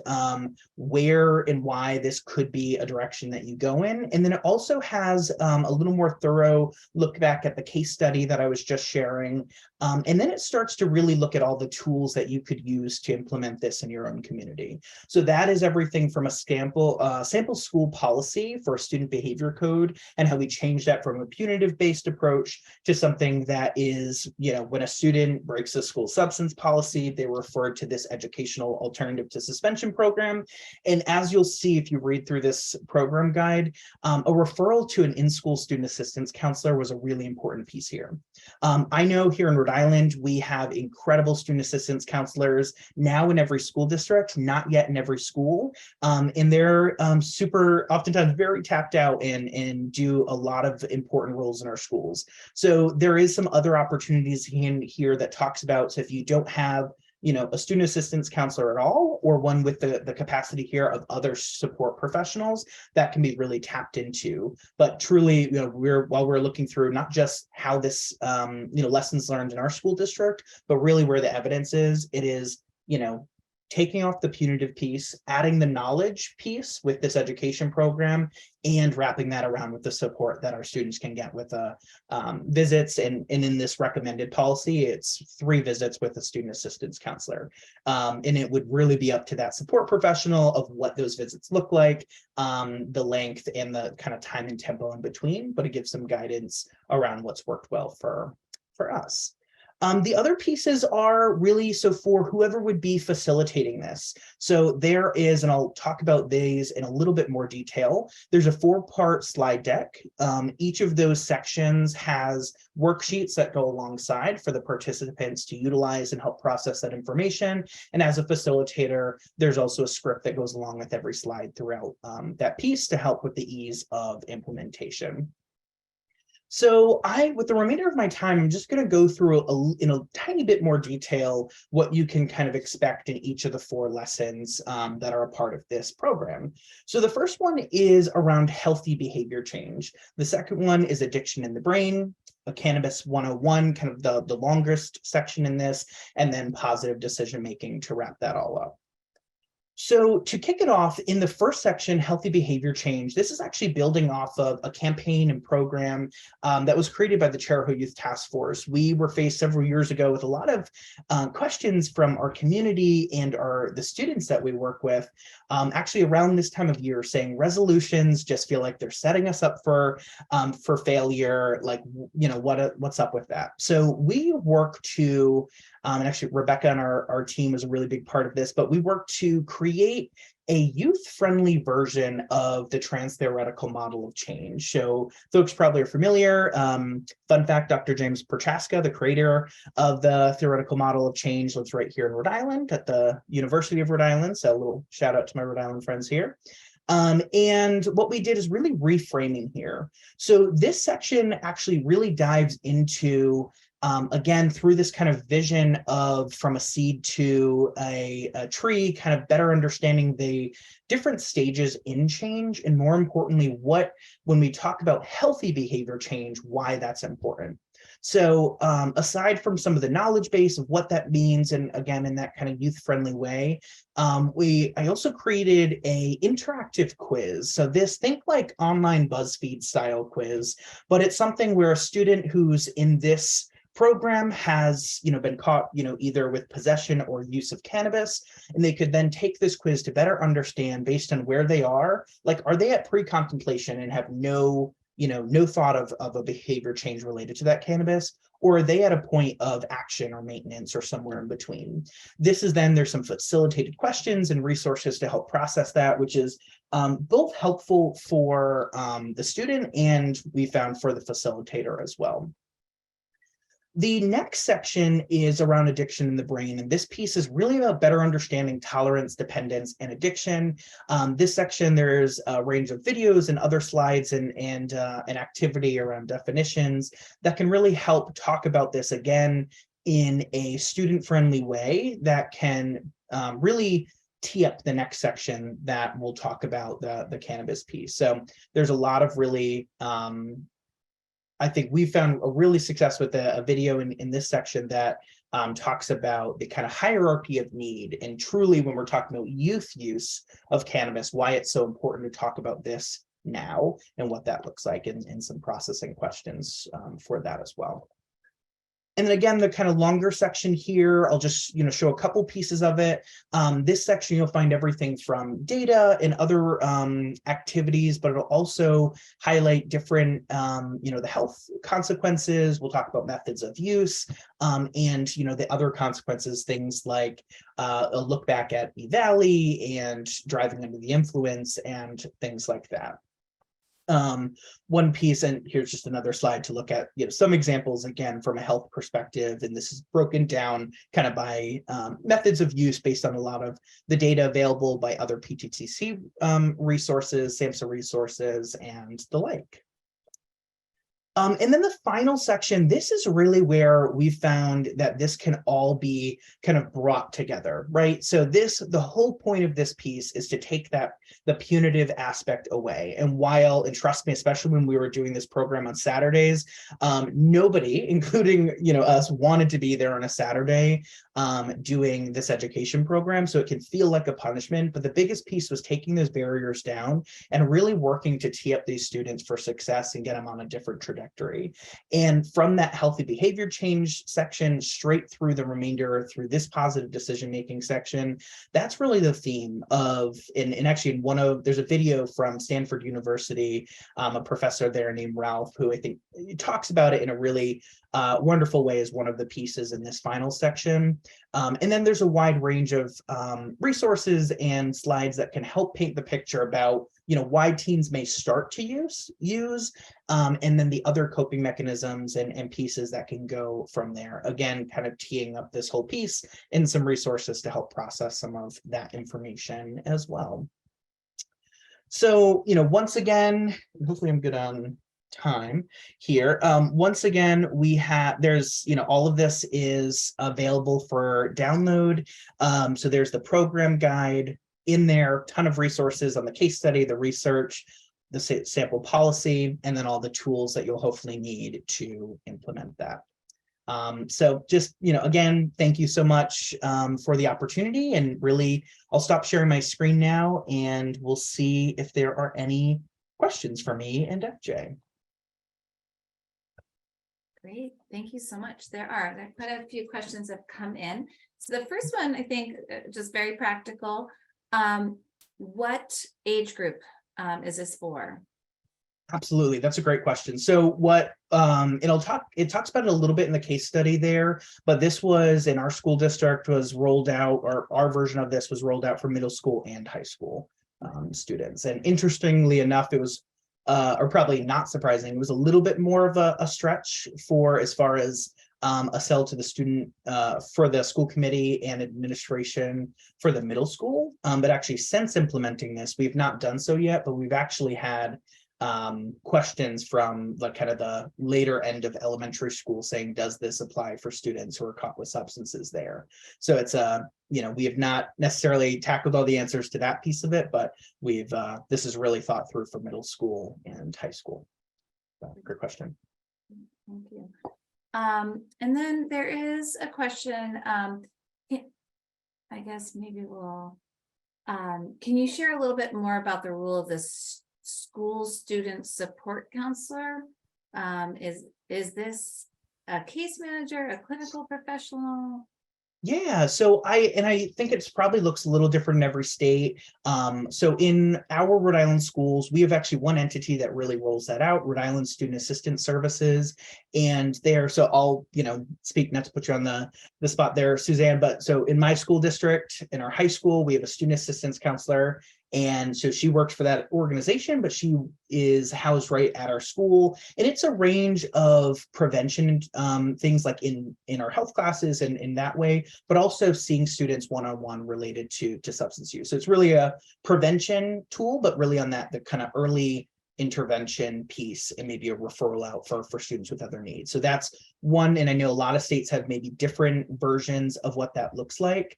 where and why this could be a direction that you go in. And then it also has a little more thorough look back at the case study that I was just sharing. And then it starts to really look at all the tools that you could use to implement this in your own community. So that is everything from a sample school policy for a student behavior code and how we change that from a punitive-based approach to something that is, when a student breaks a school substance policy, they refer to this educational alternative to suspension program. And as you'll see, if you read through this program guide, a referral to an in-school student assistance counselor was a really important piece here. I know here in Rhode Island, we have incredible student assistance counselors now in every school district, not yet in every school. And they're oftentimes very tapped out and do a lot of important roles in our schools. So there is some other opportunities in here that talks about, so if you don't have a student assistance counselor at all, or one with the capacity here of other support professionals, that can be really tapped into. But truly, while we're looking through not just how this, lessons learned in our school district, but really where the evidence is, it is, taking off the punitive piece, adding the knowledge piece with this education program, and wrapping that around with the support that our students can get with visits. And in this recommended policy, it's 3 visits with a student assistance counselor. And it would really be up to that support professional of what those visits look like, the length and the kind of time and tempo in between, but it gives some guidance around what's worked well for us. The other pieces are really so for whoever would be facilitating this. So there is, and I'll talk about these in a little bit more detail, there's a 4-part slide deck. Each of those sections has worksheets that go alongside for the participants to utilize and help process that information. And as a facilitator, there's also a script that goes along with every slide throughout that piece to help with the ease of implementation. So with the remainder of my time, I'm just going to go through in a tiny bit more detail what you can kind of expect in each of the 4 lessons that are a part of this program. So the first one is around healthy behavior change. The second one is addiction in the brain, a Cannabis 101, kind of the longest section in this, and then positive decision making to wrap that all up. So to kick it off, in the first section, healthy behavior change, this is actually building off of a campaign and program that was created by the Chariho Youth Task Force. We were faced several years ago with a lot of questions from our community and the students that we work with, actually around this time of year, saying resolutions just feel like they're setting us up for failure. Like, what's up with that? So we work to, and actually Rebecca and our team is a really big part of this, but we work to create a youth-friendly version of the trans-theoretical model of change. So folks probably are familiar. Fun fact, Dr. James Prochaska, the creator of the theoretical model of change, lives right here in Rhode Island at the University of Rhode Island. So a little shout out to my Rhode Island friends here. And what we did is really reframing here. So this section actually really dives into again, through this kind of vision of from a seed to a tree, kind of better understanding the different stages in change, and more importantly, when we talk about healthy behavior change, why that's important. So aside from some of the knowledge base of what that means, and again, in that kind of youth-friendly way, I also created a interactive quiz. So think like online BuzzFeed style quiz, but it's something where a student who's in this program has been caught either with possession or use of cannabis, and they could then take this quiz to better understand, based on where they are, like, are they at pre-contemplation and have no no thought of a behavior change related to that cannabis, or are they at a point of action or maintenance or somewhere in between? This is then there's some facilitated questions and resources to help process that, which is both helpful for the student and we found for the facilitator as well. The next section is around addiction in the brain, and this piece is really about better understanding tolerance, dependence, and addiction. This section, there's a range of videos and other slides and an activity around definitions that can really help talk about this again in a student-friendly way that can really tee up the next section that we'll talk about the cannabis piece. So there's a lot of really I think we found a really success with a video in this section that talks about the kind of hierarchy of need, and truly when we're talking about youth use of cannabis, why it's so important to talk about this now and what that looks like, and some processing questions for that as well. And then again, the kind of longer section here, I'll just show a couple pieces of it. This section, you'll find everything from data and other activities, but it'll also highlight different, the health consequences. We'll talk about methods of use, and the other consequences, things like a look back at E-Valley and driving under the influence and things like that. One piece, and here's just another slide to look at some examples again from a health perspective, and this is broken down kind of by methods of use based on a lot of the data available by other PTTC resources, SAMHSA resources, and the like. And then the final section, this is really where we found that this can all be kind of brought together, right? So the whole point of this piece is to take the punitive aspect away. And and trust me, especially when we were doing this program on Saturdays, nobody, including us, wanted to be there on a Saturday doing this education program. So it can feel like a punishment, but the biggest piece was taking those barriers down and really working to tee up these students for success and get them on a different trajectory. And from that healthy behavior change section straight through the remainder through this positive decision-making section, that's really the theme of, and actually there's a video from Stanford University, a professor there named Ralph, who I think talks about it in a really wonderful way as one of the pieces in this final section. And then there's a wide range of resources and slides that can help paint the picture about why teens may start to use, and then the other coping mechanisms and pieces that can go from there. Again, kind of teeing up this whole piece and some resources to help process some of that information as well. So, once again, hopefully I'm good on time here. Once again, there's all of this is available for download. So there's the program guide in there, ton of resources on the case study, the research, the sample policy, and then all the tools that you'll hopefully need to implement that. So just, again, thank you so much for the opportunity, and really I'll stop sharing my screen now and we'll see if there are any questions for me and FJ. Great, thank you so much. There are quite a few questions have come in. So the first one, I think, just very practical. What age group is this for? Absolutely, that's a great question. So what it talks about it a little bit in the case study there, but this was in our school district was rolled out, or our version of this was rolled out for middle school and high school students. And interestingly enough, it was or probably not surprising, it was a little bit more of a stretch for as far as a sell to the student for the school committee and administration for the middle school. But actually since implementing this, we've not done so yet, but we've actually had questions from the kind of the later end of elementary school saying, does this apply for students who are caught with substances there? So it's we have not necessarily tackled all the answers to that piece of it, but we've this is really thought through for middle school and high school. Great question. Thank you. And then there is a question, I guess maybe we'll, can you share a little bit more about the role of this school student support counselor? Is this a case manager, a clinical professional? Yeah, so I think it's probably looks a little different in every state. So in our Rhode Island schools, we have actually one entity that really rolls that out, Rhode Island Student Assistance Services. And there, so I'll, speak, not to put you on the spot there, Suzanne, but so in my school district, in our high school, we have a student assistance counselor. And so she works for that organization, but she is housed right at our school. And it's a range of prevention things like in our health classes and in that way, but also seeing students one-on-one related to substance use. So it's really a prevention tool, but really on the kind of early intervention piece and maybe a referral out for students with other needs. So that's one, and I know a lot of states have maybe different versions of what that looks like.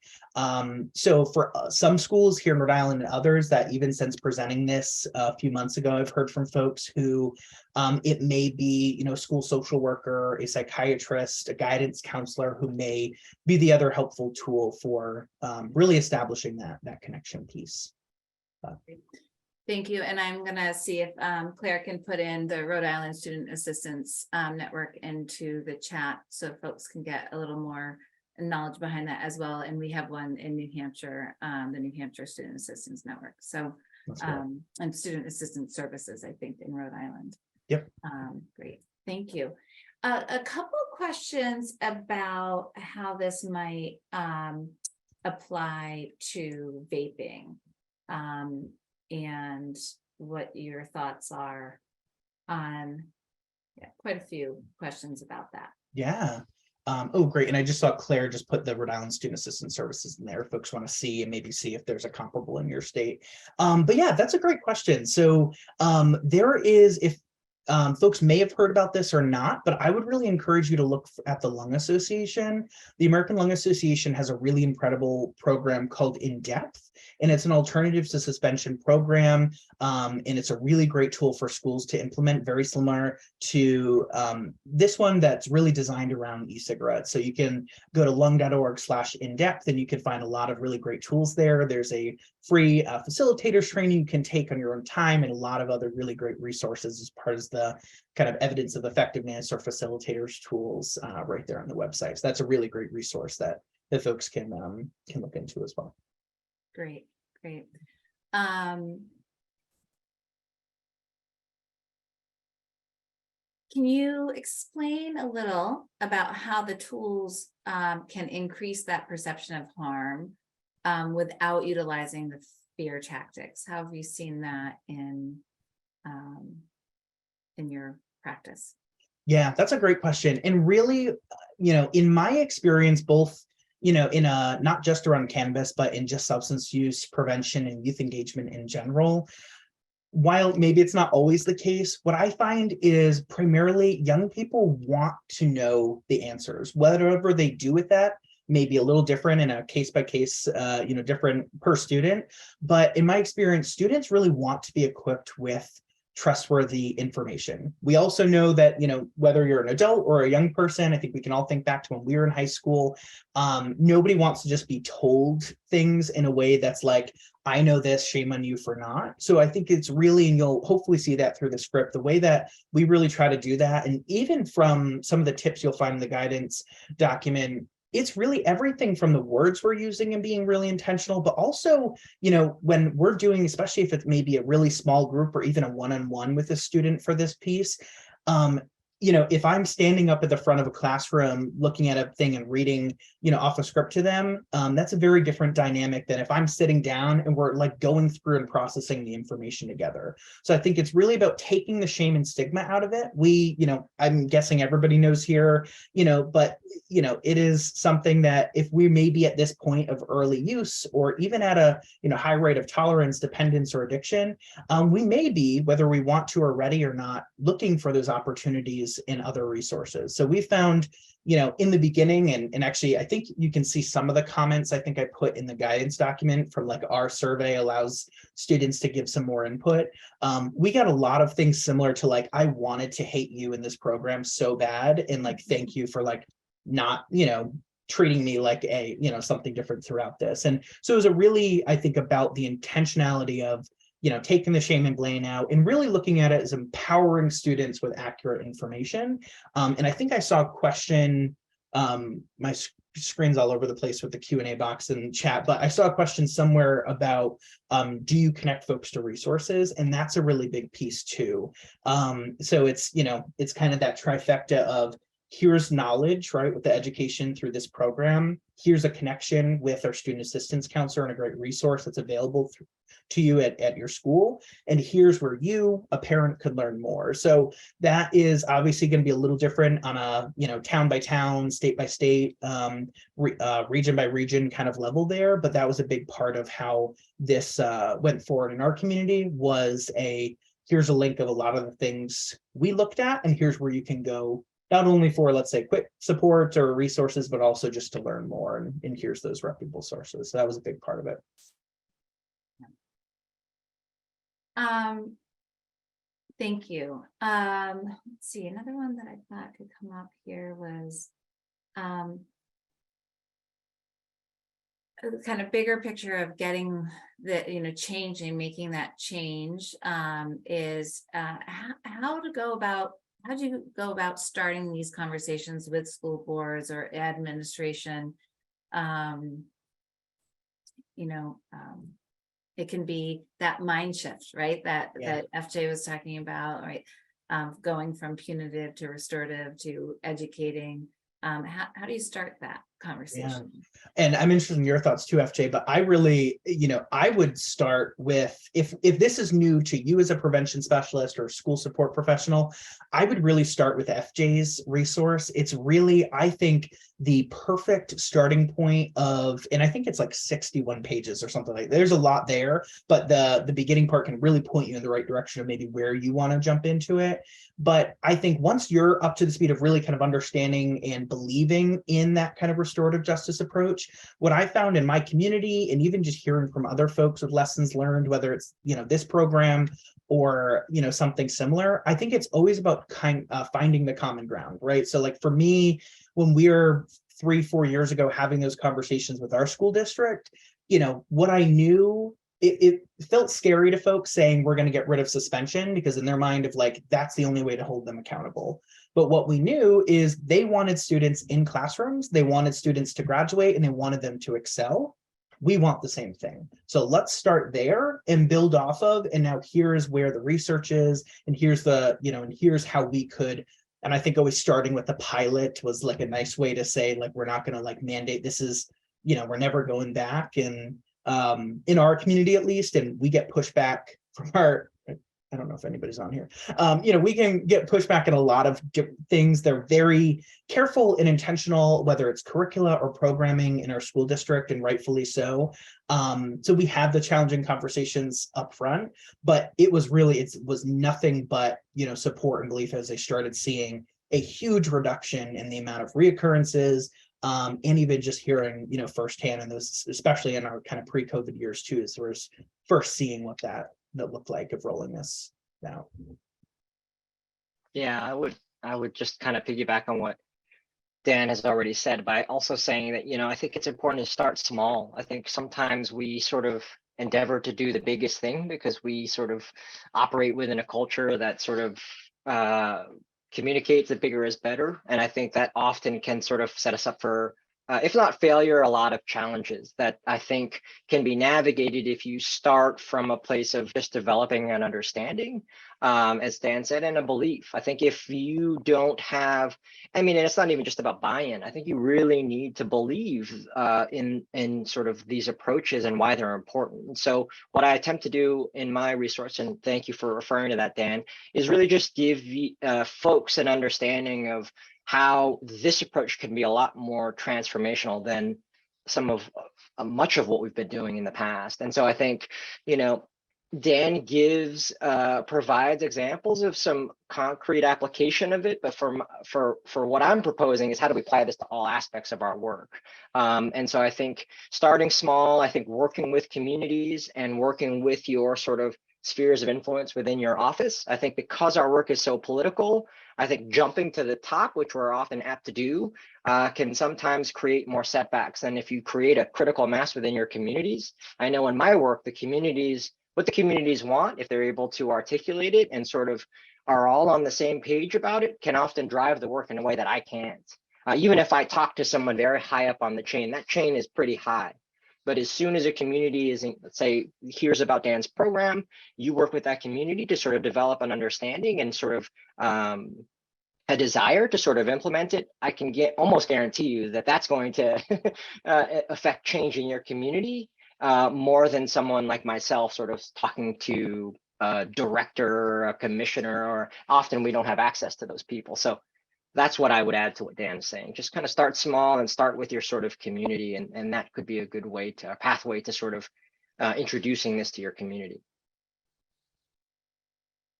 So for some schools here in Rhode Island and others that even since presenting this a few months ago, I've heard from folks who it may be, a school social worker, a psychiatrist, a guidance counselor who may be the other helpful tool for really establishing that connection piece. Thank you. And I'm gonna see if Claire can put in the Rhode Island Student Assistance Network into the chat so folks can get a little more knowledge behind that as well. And we have one in New Hampshire, the New Hampshire Student Assistance Network. So and Student Assistance Services, I think, in Rhode Island. Yep. Great. Thank you. A couple of questions about how this might apply to vaping. And what your thoughts are on, quite a few questions about that. Yeah. Oh, great. And I just saw Claire just put the Rhode Island Student Assistance Services in there. If folks want to see and maybe see if there's a comparable in your state. But yeah, that's a great question. So there is, if folks may have heard about this or not, but I would really encourage you to look at the Lung Association. The American Lung Association has a really incredible program called In Depth, and it's an alternatives to suspension program. And it's a really great tool for schools to implement, very similar to this one that's really designed around e-cigarettes. So you can go to lung.org/indepth and you can find a lot of really great tools there. There's a free facilitators training you can take on your own time and a lot of other really great resources as part of the kind of evidence of effectiveness or facilitators tools right there on the website. So that's a really great resource that folks can look into as well. Great, great. Can you explain a little about how the tools can increase that perception of harm without utilizing the fear tactics? How have you seen that in your practice? Yeah, that's a great question. And really, in my experience, both in not just around cannabis, but in just substance use prevention and youth engagement in general, while maybe it's not always the case, what I find is primarily young people want to know the answers. Whatever they do with that may be a little different in a case-by-case, different per student. But in my experience, students really want to be equipped with trustworthy information. We also know that, whether you're an adult or a young person, I think we can all think back to when we were in high school. Nobody wants to just be told things in a way that's like, I know this, shame on you for not. So I think it's really, and you'll hopefully see that through the script, the way that we really try to do that. And even from some of the tips you'll find in the guidance document, it's really everything from the words we're using and being really intentional, but also, when we're doing, especially if it's maybe a really small group or even a one-on-one with a student for this piece, if I'm standing up at the front of a classroom looking at a thing and reading, off a script to them, that's a very different dynamic than if I'm sitting down and we're like going through and processing the information together. So I think it's really about taking the shame and stigma out of it. I'm guessing everybody knows here, but it is something that if we may be at this point of early use or even at a, high rate of tolerance, dependence, or addiction, we may be, whether we want to or ready or not, looking for those opportunities in other resources. So we found, in the beginning, and actually, I think you can see some of the comments I think I put in the guidance document from like our survey allows students to give some more input. We got a lot of things similar to like, I wanted to hate you in this program so bad. And like, thank you for like, not, treating me like a, something different throughout this. And so it was a really, I think, about the intentionality of, taking the shame and blame out and really looking at it as empowering students with accurate information. And I think I saw a question, my screen's all over the place with the Q&A box and chat, but I saw a question somewhere about, do you connect folks to resources? And that's a really big piece too. So it's, it's kind of that trifecta of, here's knowledge, right, with the education through this program. Here's a connection with our student assistance counselor and a great resource that's available to you at your school. And here's where you, a parent, could learn more. So that is obviously going to be a little different on a, town by town, state by state, region by region kind of level there. But that was a big part of how this went forward in our community, was here's a link of a lot of the things we looked at, and here's where you can go, not only for, let's say, quick support or resources, but also just to learn more. And here's those reputable sources. So that was a big part of it. Thank you. Let's see, another one that I thought could come up here was a kind of bigger picture of getting the, changing, making that change, is how do you go about starting these conversations with school boards or administration? It can be that mind shift, right? That FJ was talking about, right? Going from punitive to restorative to educating. How do you start that conversation? Yeah. And I'm interested in your thoughts too, FJ, but I really, I would start with, if this is new to you as a prevention specialist or school support professional, I would really start with FJ's resource. It's really, I think, the perfect starting point of, and I think it's like 61 pages or something like that. There's a lot there, but the beginning part can really point you in the right direction of maybe where you want to jump into it. But I think once you're up to the speed of really kind of understanding and believing in that kind of restorative justice approach, what I found in my community, and even just hearing from other folks with lessons learned, whether it's, this program or, something similar, I think it's always about finding the common ground, right? So like for me, when we were 3-4 years ago having those conversations with our school district, what I knew, it felt scary to folks saying we're going to get rid of suspension, because in their mind of like, that's the only way to hold them accountable. But what we knew is they wanted students in classrooms, they wanted students to graduate, and they wanted them to excel. We want the same thing. So let's start there and build off of, and now here's where the research is, and here's and here's how we could. And I think always starting with the pilot was like a nice way to say, like, we're not going to like mandate this is, we're never going back. And in our community, at least, and we get pushback from I don't know if anybody's on here. We can get pushback in a lot of things. They're very careful and intentional, whether it's curricula or programming in our school district, and rightfully so. So we have the challenging conversations up front, but it was nothing but, support and belief as they started seeing a huge reduction in the amount of reoccurrences, and even just hearing, firsthand, and those, especially in our kind of pre-COVID years too, is we're first seeing what that looked like of rolling this out. Yeah, I would just kind of piggyback on what Dan has already said, by also saying that, I think it's important to start small. I think sometimes we sort of endeavor to do the biggest thing because we sort of operate within a culture that sort of communicates that bigger is better. And I think that often can sort of set us up for, if not failure, a lot of challenges that I think can be navigated if you start from a place of just developing an understanding, as Dan said, and a belief. I think if you don't have, and it's not even just about buy-in. I think you really need to believe in sort of these approaches and why they're important. And so what I attempt to do in my resource, and thank you for referring to that, Dan, is really just give folks an understanding of how this approach can be a lot more transformational than much of what we've been doing in the past. And so I think, Dan provides examples of some concrete application of it, but for what I'm proposing is how do we apply this to all aspects of our work? And so I think starting small, I think working with communities and working with your sort of spheres of influence within your office. I think because our work is so political, I think jumping to the top, which we're often apt to do, can sometimes create more setbacks than if you create a critical mass within your communities. I know in my work, what the communities want, if they're able to articulate it and sort of are all on the same page about it, can often drive the work in a way that I can't. Even if I talk to someone very high up on the chain, that chain is pretty high. But as soon as a community is, let's say, hears about Dan's program, you work with that community to sort of develop an understanding and sort of a desire to sort of implement it. I can almost guarantee you that that's going to affect change in your community more than someone like myself sort of talking to a director, a commissioner, or often we don't have access to those people. So that's what I would add to what Dan is saying. Just kind of start small and start with your sort of community. And that could be a good way to, a pathway to sort of introducing this to your community.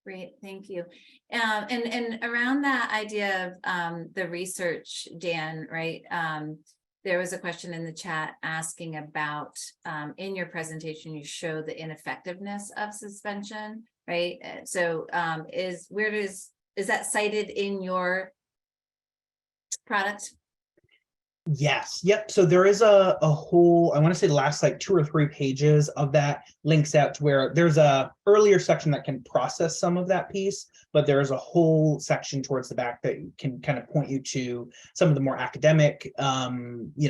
Great, thank you. And around that idea of the research, Dan, right? There was a question in the chat asking about, in your presentation, you show the ineffectiveness of suspension, right? So is that cited in your product? Yes. Yep. So there is a whole, I want to say the last like 2 or 3 pages of that links out to where there's a earlier section that can process some of that piece, but there is a whole section towards the back that can kind of point you to some of the more academic,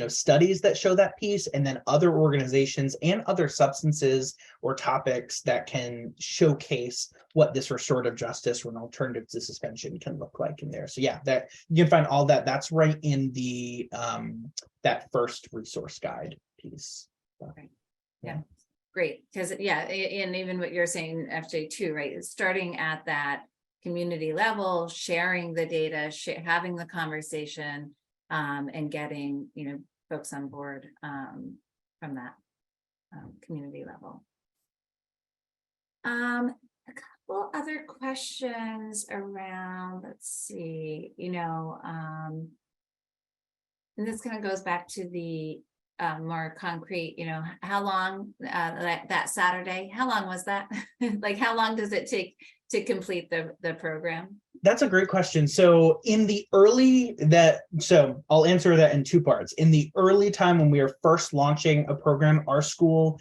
studies that show that piece, and then other organizations and other substances or topics that can showcase what this restorative justice or an alternative to suspension can look like in there. So yeah, that you can find all that. That's right in the that first resource guide piece. Okay. Yeah, great. Because yeah, and even what you're saying, FJ too, right? Is starting at that community level, sharing the data, having the conversation, and getting folks on board from that community level. A couple other questions around, let's see, and this kind of goes back to the more concrete, how long that Saturday, how long was that? Like, how long does it take to complete the program? That's a great question. So in the early so I'll answer that in 2 parts. In the early time when we were first launching a program, our school,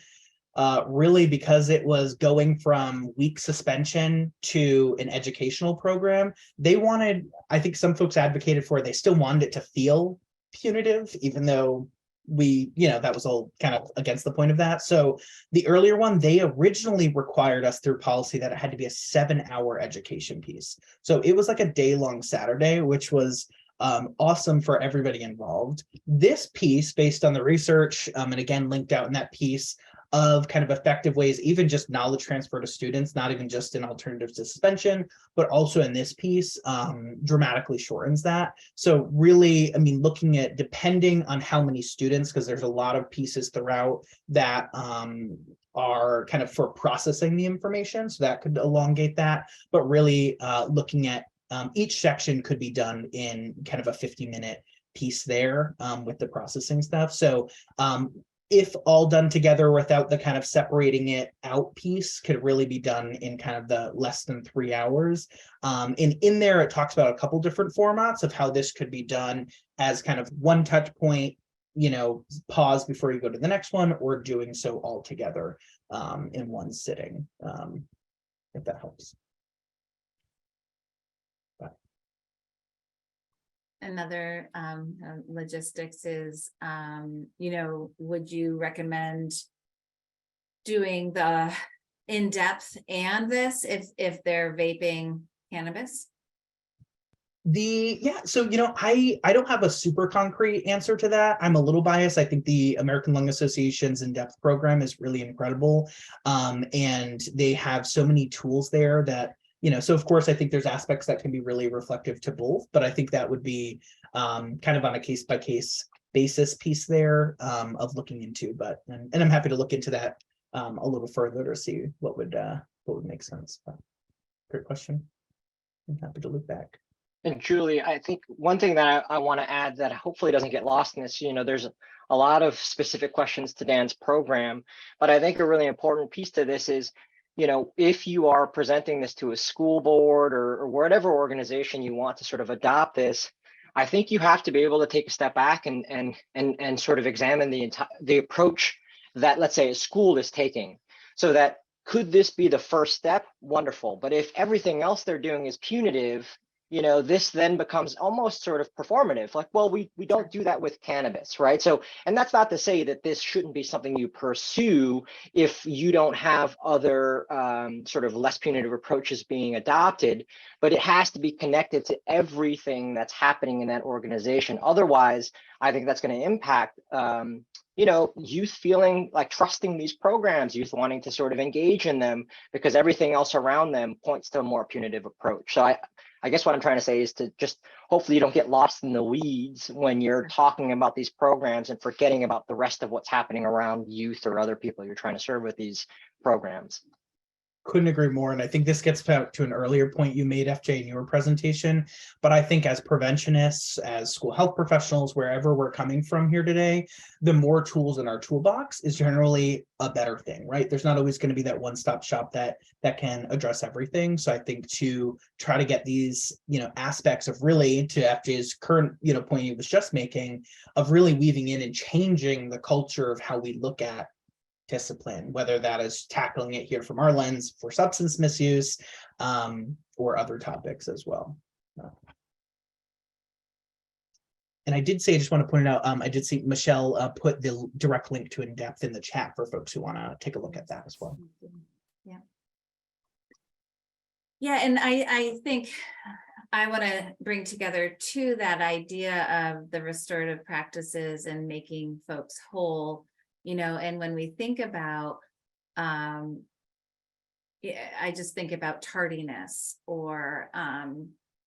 really because it was going from week suspension to an educational program, they wanted, I think some folks advocated for, they still wanted it to feel punitive, even though that was all kind of against the point of that. So the earlier one, they originally required us through policy that it had to be a 7-hour education piece. So it was like a day-long Saturday, which was awesome for everybody involved. This piece, based on the research, and again, linked out in that piece, of kind of effective ways, even just knowledge transfer to students, not even just an alternative to suspension, but also in this piece, dramatically shortens that. So really, looking at, depending on how many students, because there's a lot of pieces throughout that are kind of for processing the information, so that could elongate that, but really looking at each section could be done in kind of a 50-minute piece there with the processing stuff. So if all done together without the kind of separating it out piece, could really be done in kind of the less than 3 hours. And in there, it talks about a couple different formats of how this could be done as kind of one touch point, pause before you go to the next one, or doing so all together in one sitting, if that helps. Another logistics is, would you recommend doing the in-depth and this if they're vaping cannabis? So I don't have a super concrete answer to that. I'm a little biased. I think the American Lung Association's in-depth program is really incredible, and they have so many tools there that, so of course, I think there's aspects that can be really reflective to both, but I think that would be kind of on a case-by-case basis piece there of looking into. But and I'm happy to look into that a little further to see what would make sense. But great question. I'm happy to look back. And Julie, I think one thing that I want to add that hopefully doesn't get lost in this, there's a lot of specific questions to Dan's program, but I think a really important piece to this is, if you are presenting this to a school board or whatever organization you want to sort of adopt this, I think you have to be able to take a step back and sort of examine the approach that, let's say, a school is taking. So that, could this be the first step? Wonderful. But if everything else they're doing is punitive, this then becomes almost sort of performative. Like, well, we don't do that with cannabis, right? So, and that's not to say that this shouldn't be something you pursue if you don't have other sort of less punitive approaches being adopted, but it has to be connected to everything that's happening in that organization. Otherwise, I think that's going to impact youth feeling like trusting these programs, youth wanting to sort of engage in them because everything else around them points to a more punitive approach. So I guess what I'm trying to say is to just hopefully you don't get lost in the weeds when you're talking about these programs and forgetting about the rest of what's happening around youth or other people you're trying to serve with these programs. Couldn't agree more. And I think this gets back to an earlier point you made, FJ, in your presentation. But I think as preventionists, as school health professionals, wherever we're coming from here today, the more tools in our toolbox is generally a better thing, right? There's not always going to be that one-stop shop that can address everything. So I think to try to get these, aspects of really, to FJ's current, point he was just making, of really weaving in and changing the culture of how we look at discipline, whether that is tackling it here from our lens for substance misuse or other topics as well. And I did say, I just want to point it out, I did see Michelle put the direct link to In-Depth in the chat for folks who want to take a look at that as well. Yeah, and I think I want to bring together too that idea of the restorative practices and making folks whole. And when we think about, I just think about tardiness or,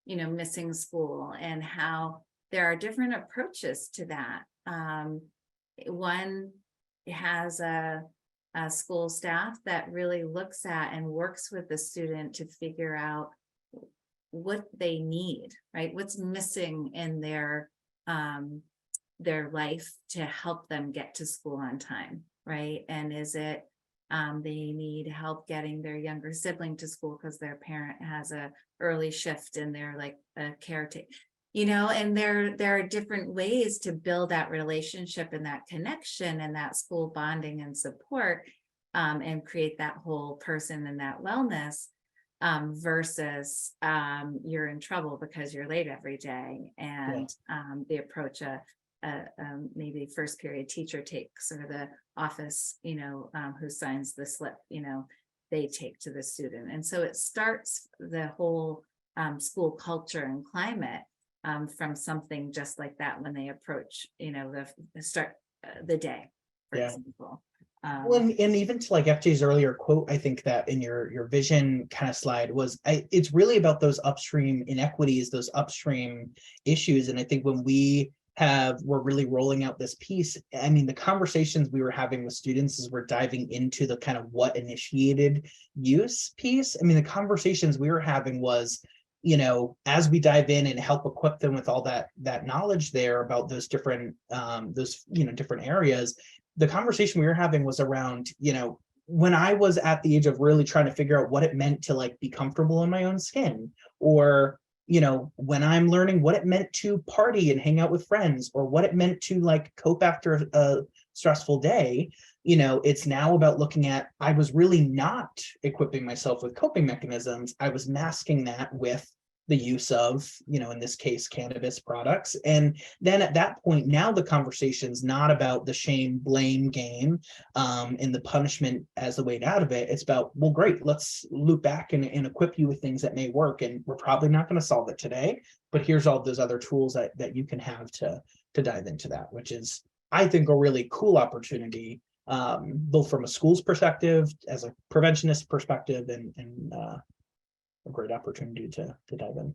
missing school and how there are different approaches to that. One has a school staff that really looks at and works with the student to figure out what they need, right? What's missing in their life to help them get to school on time, right? And is it they need help getting their younger sibling to school because their parent has a early shift and they're like a caretaker, and there are different ways to build that relationship and that connection and that school bonding and support and create that whole person and that wellness versus you're in trouble because you're late every day and the approach maybe first period teacher takes or the office, who signs the slip, they take to the student. And so it starts the whole school culture and climate from something just like that when they approach, the start the day, for example. Well, and even to like FJ's earlier quote, I think that in your vision kind of slide was, it's really about those upstream inequities, those upstream issues. And I think when we're really rolling out this piece, I mean, the conversations we were having with students as we're diving into the kind of what initiated use piece. I mean, the conversations we were having was, as we dive in and help equip them with all that knowledge there about those different different areas, the conversation we were having was around, when I was at the age of really trying to figure out what it meant to like be comfortable in my own skin, or when I'm learning what it meant to party and hang out with friends, or what it meant to like cope after a stressful day, it's now about looking at, I was really not equipping myself with coping mechanisms. I was masking that with the use of, in this case, cannabis products. And then at that point, now the conversation's not about the shame blame game and the punishment as the way out of it. It's about, well, great, let's loop back and equip you with things that may work. And we're probably not going to solve it today, but here's all those other tools that you can have to dive into that, which is, I think, a really cool opportunity, both from a school's perspective, as a preventionist perspective, and a great opportunity to dive in.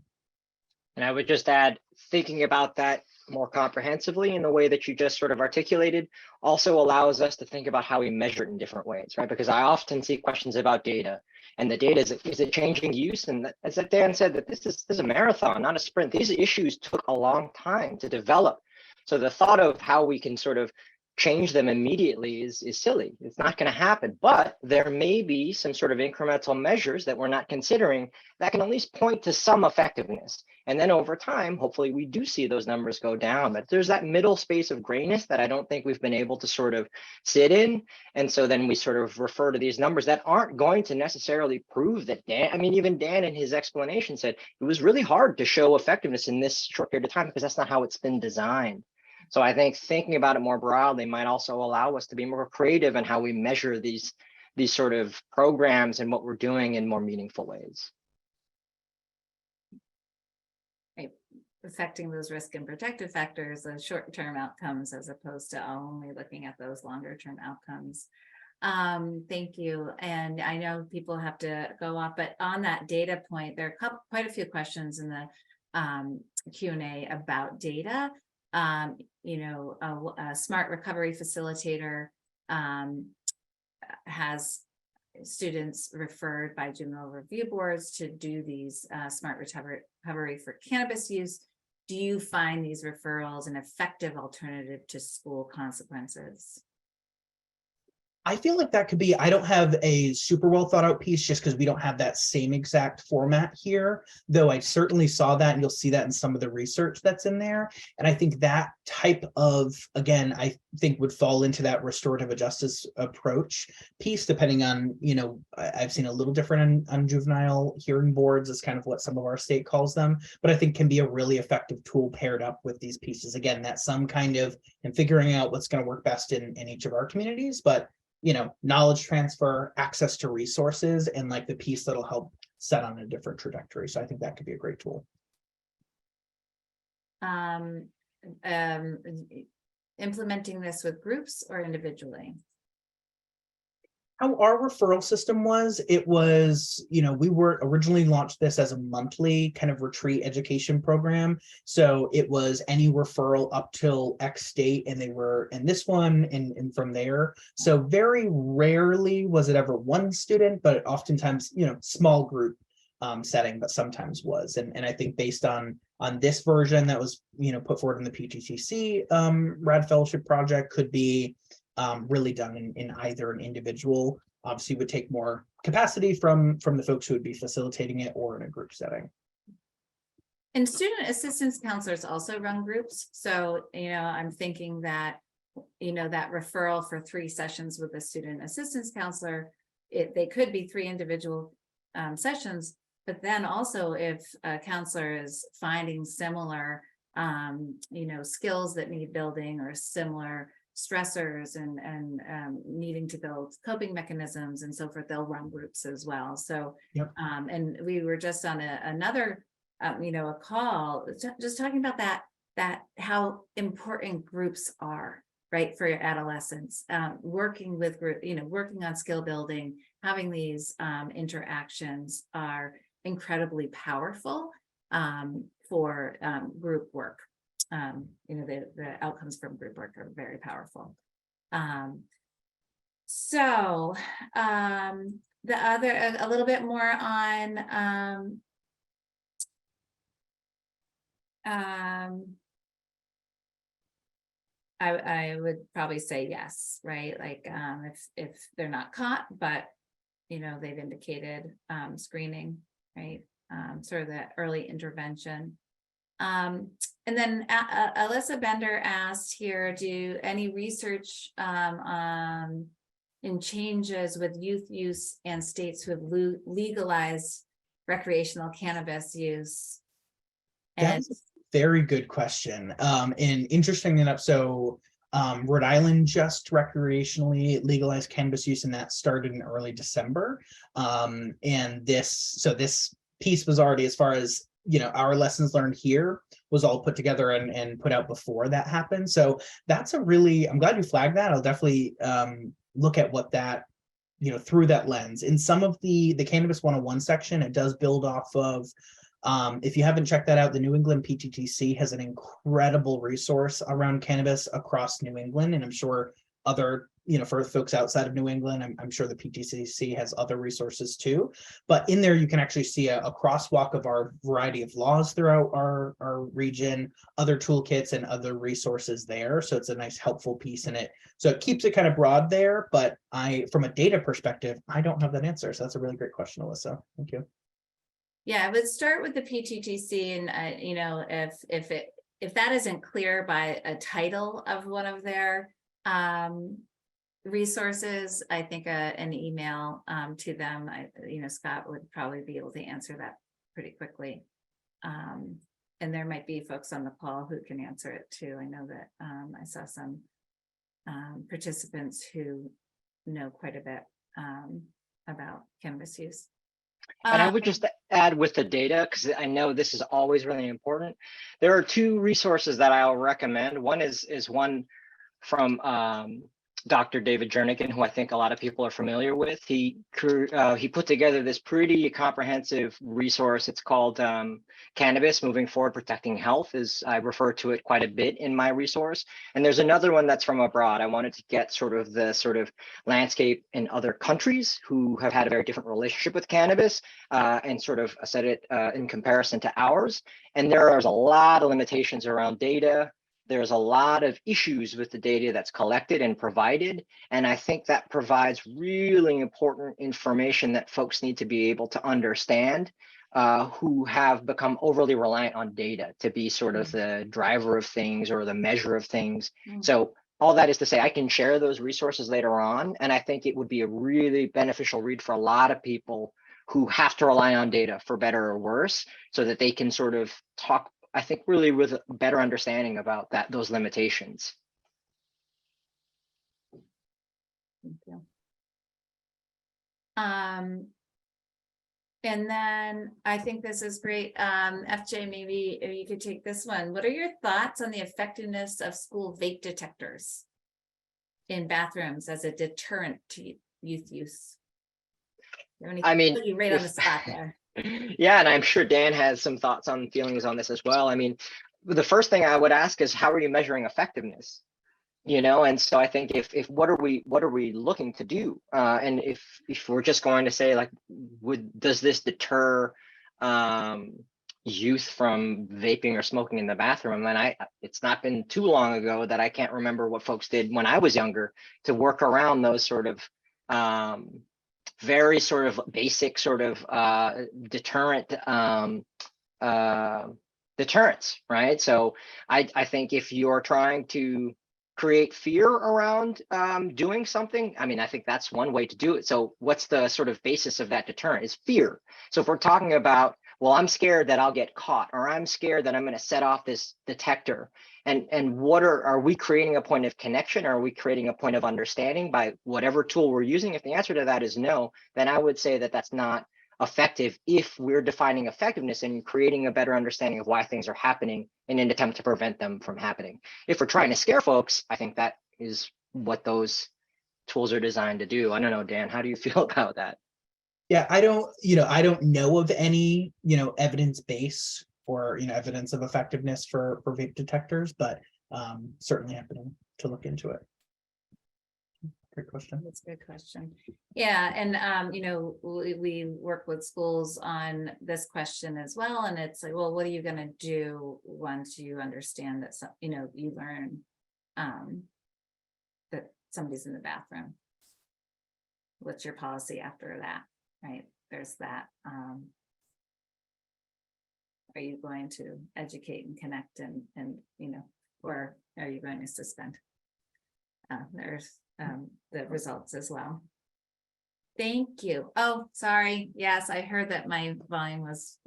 And I would just add, thinking about that more comprehensively in the way that you just sort of articulated also allows us to think about how we measure it in different ways, right? Because I often see questions about data, and the data is it changing use? And as Dan said, that this is a marathon, not a sprint. These issues took a long time to develop. So the thought of how we can sort of change them immediately is silly. It's not going to happen, but there may be some sort of incremental measures that we're not considering that can at least point to some effectiveness. And then over time, hopefully we do see those numbers go down, but there's that middle space of grayness that I don't think we've been able to sort of sit in. And so then we sort of refer to these numbers that aren't going to necessarily prove that Dan, I mean, even Dan in his explanation said it was really hard to show effectiveness in this short period of time because that's not how it's been designed. So I think thinking about it more broadly might also allow us to be more creative in how we measure these sort of programs and what we're doing in more meaningful ways. Right. Affecting those risk and protective factors and short-term outcomes as opposed to only looking at those longer-term outcomes. Thank you. And I know people have to go off, but on that data point, there are quite a few questions in the Q&A about data. You know, a smart recovery facilitator has students referred by juvenile review boards to do these smart recovery for cannabis use. Do you find these referrals an effective alternative to school consequences? I feel like that could be, I don't have a super well thought out piece just because we don't have that same exact format here, though I certainly saw that and you'll see that in some of the research that's in there. And I think that type of, again, I think would fall into that restorative justice approach piece, depending on, you know, I've seen a little different on juvenile hearing boards is kind of what some of our state calls them, but I think can be a really effective tool paired up with these pieces. Again, that's some kind of, and figuring out what's going to work best in each of our communities, but you know, knowledge transfer, access to resources, and like the piece that'll help set on a different trajectory. So I think that could be a great tool. Implementing this with groups or individually? How our referral system was, it was, you know, we were originally launched this as a monthly kind of retreat education program. So it was any referral up till X date, and they were in this one and from there. So very rarely was it ever one student, but oftentimes, you know, small group setting, but sometimes was. And I think based on this version that was, you know, put forward in the PTTC RAD fellowship project could be really done in either an individual, obviously would take more capacity from the folks who would be facilitating it, or in a group setting. And student assistance counselors also run groups. So, you know, I'm thinking that, you know, that referral for 3 sessions with a student assistance counselor, they could be 3 individual sessions, but then also if a counselor is finding similar, you know, skills that need building or similar stressors and needing to build coping mechanisms and so forth, they'll run groups as well. So, yep. And we were just on another, you know, a call, just talking about that how important groups are, right, for your adolescents, working with group, you know, working on skill building, having these interactions are incredibly powerful for group work. You know, the outcomes from group work are very powerful. So the other, a little bit more on I would probably say yes, right? Like if they're not caught, but you know, they've indicated screening, right? Sort of the early intervention. And then Alyssa Bender asked here, do any research in changes with youth use and states who have legalized recreational cannabis use? And That's a very good question. And interesting enough, so Rhode Island just recreationally legalized cannabis use, and that started in early December. And this piece was already, as far as you know, our lessons learned here was all put together and put out before that happened. So that's a really, I'm glad you flagged that. I'll definitely look at what that, you know, through that lens. In some of the Cannabis 101 section, it does build off of, if you haven't checked that out, the New England PTTC has an incredible resource around cannabis across New England. And I'm sure other for folks outside of New England, I'm sure the PTTC has other resources too. But in there, you can actually see a crosswalk of our variety of laws throughout our region, other toolkits and other resources there. So it's a nice helpful piece in it. So it keeps it kind of broad there, but from a data perspective, I don't have that answer. So that's a really great question, Alyssa. Thank you. Yeah, I would start with the PTTC, and if that isn't clear by a title of one of their resources, I think an email to them, Scott would probably be able to answer that pretty quickly. And there might be folks on the call who can answer it too. I know that I saw some participants who know quite a bit about cannabis use. And I would just add with the data, because I know this is always really important. There are two resources that I'll recommend. One is one from Dr. David Jernigan, who I think a lot of people are familiar with. He put together this pretty comprehensive resource. It's called Cannabis, Moving Forward, Protecting Health, as I refer to it quite a bit in my resource. And there's another one that's from abroad. I wanted to get the landscape in other countries who have had a very different relationship with cannabis and sort of set it in comparison to ours. And there's a lot of limitations around data. There's a lot of issues with the data that's collected and provided. And I think that provides really important information that folks need to be able to understand who have become overly reliant on data to be sort of the driver of things or the measure of things. So all that is to say, I can share those resources later on. And I think it would be a really beneficial read for a lot of people who have to rely on data for better or worse, so that they can sort of talk, I think, really with a better understanding about those limitations. Thank you. And then I think this is great. FJ, maybe if you could take this one. What are your thoughts on the effectiveness of school vape detectors in bathrooms as a deterrent to youth use? I mean, put you right on the spot there. Yeah, and I'm sure Dan has some thoughts on feelings on this as well. I mean, the first thing I would ask is, how are you measuring effectiveness? And so I think if what are we looking to do? And if we're just going to say, like, does this deter youth from vaping or smoking in the bathroom? And it's not been too long ago that I can't remember what folks did when I was younger to work around those sort of very sort of basic sort of deterrence, right? So I think if you're trying to create fear around doing something, I mean, I think that's one way to do it. So what's the sort of basis of that deterrent? Is fear. So if we're talking about, well, I'm scared that I'll get caught, or I'm scared that I'm going to set off this detector, and what are we creating a point of connection? Or are we creating a point of understanding by whatever tool we're using? If the answer to that is no, then I would say that that's not effective if we're defining effectiveness and creating a better understanding of why things are happening in an attempt to prevent them from happening. If we're trying to scare folks, I think that is what those tools are designed to do. I don't know, Dan, how do you feel about that? Yeah, I don't know of any, evidence base or, evidence of effectiveness for vape detectors, but certainly happening to look into it. Great question. That's a good question. Yeah, and we work with schools on this question as well, and it's like, well, what are you going to do once you understand that you learn that somebody's in the bathroom? What's your policy after that? Right? There's that. Are you going to educate and connect and or are you going to suspend? There's the results as well. Thank you. Oh, sorry. Yes, I heard that my volume was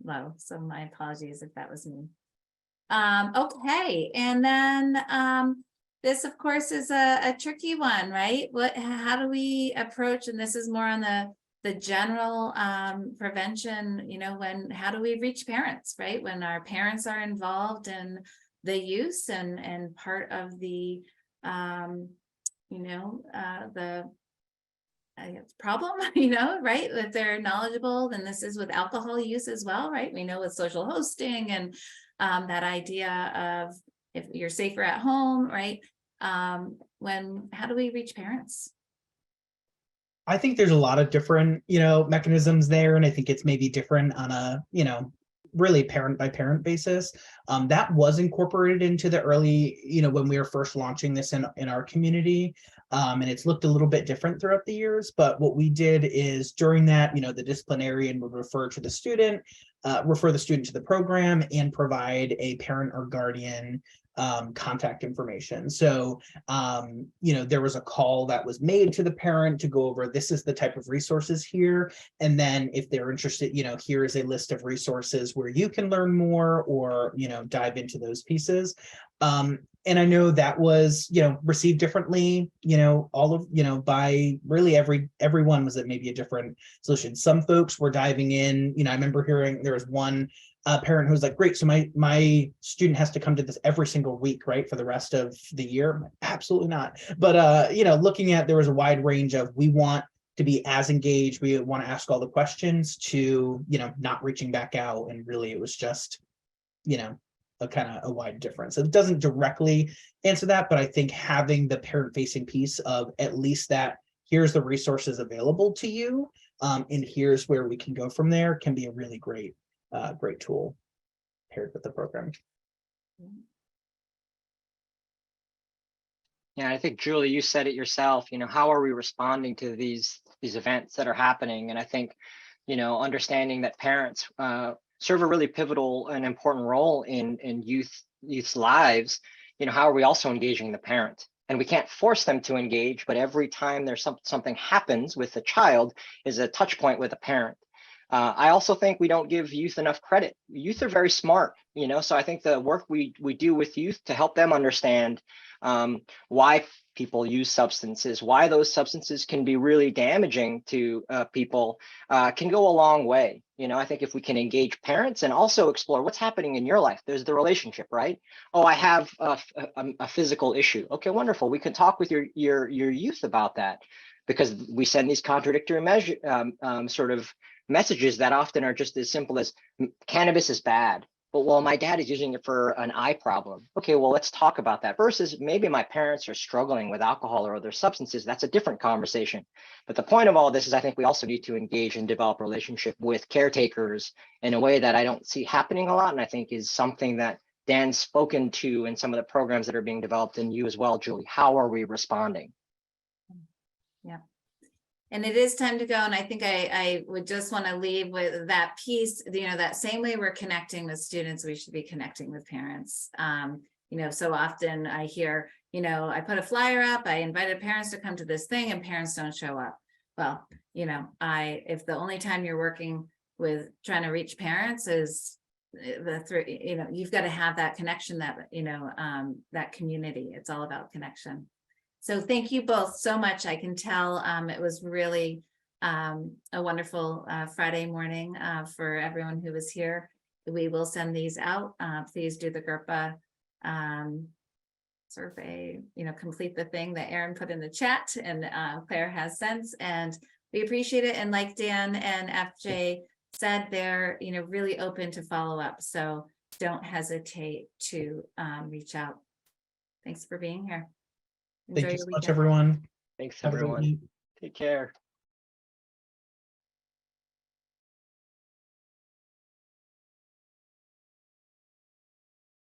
low, so my apologies if that was me. Okay, and then this, of course, is a tricky one, right? How do we approach, and this is more on the general prevention, how do we reach parents, right? When our parents are involved in the use and part of the problem, right? If they're knowledgeable, then this is with alcohol use as well, right? We know with social hosting and that idea of if you're safer at home, right? how do we reach parents? I think there's a lot of different, mechanisms there, and I think it's maybe different on a, really parent by parent basis. That was incorporated into the early, when we were first launching this in our community. And it's looked a little bit different throughout the years, but what we did is during that, the disciplinarian would refer the student to the program and provide a parent or guardian contact information. So, there was a call that was made to the parent to go over, this is the type of resources here. And then if they're interested, here is a list of resources where you can learn more or, dive into those pieces. And I know that was, received differently, all of, by really everyone was at maybe a different solution. Some folks were diving in, I remember hearing there was one parent who was like, great, so my student has to come to this every single week, right, for the rest of the year. Absolutely not. But looking at, there was a wide range of, we want to be as engaged, we want to ask all the questions, to not reaching back out. And really it was just a kind of a wide difference. So it doesn't directly answer that, but I think having the parent facing piece of at least that, here's the resources available to you, and here's where we can go from there, can be a really great tool paired with the program. Yeah, I think, Julie, you said it yourself, how are we responding to these events that are happening? And I think, understanding that parents serve a really pivotal and important role in youth's lives. How are we also engaging the parent? And we can't force them to engage, but every time there's something happens with a child is a touch point with a parent. I also think we don't give youth enough credit. Youth are very smart, so I think the work we do with youth to help them understand why people use substances, why those substances can be really damaging to people, can go a long way. I think if we can engage parents and also explore what's happening in your life, there's the relationship, right? Oh, I have a physical issue. Okay, wonderful. We can talk with your youth about that, because we send these contradictory sort of messages that often are just as simple as, cannabis is bad. But well, my dad is using it for an eye problem. Okay, well, let's talk about that. Versus maybe my parents are struggling with alcohol or other substances. That's a different conversation. But the point of all this is, I think we also need to engage and develop a relationship with caretakers in a way that I don't see happening a lot. And I think is something that Dan's spoken to in some of the programs that are being developed, and you as well, Julie. How are we responding? Yeah. And it is time to go. And I think I would just want to leave with that piece, that same way we're connecting with students, we should be connecting with parents. So often I hear, I put a flyer up, I invited parents to come to this thing and parents don't show up. Well, if the only time you're working with trying to reach parents is you've got to have that connection, that, that community. It's all about connection. So thank you both so much. I can tell it was really a wonderful Friday morning for everyone who was here. We will send these out. Please do the GERPA survey, complete the thing that Erin put in the chat and Claire has sent, and we appreciate it. And like Dan and FJ said, they're really open to follow up. So don't hesitate to reach out. Thanks for being here. Thank you so much, everyone. Thanks, Have a good everyone. week. Take care.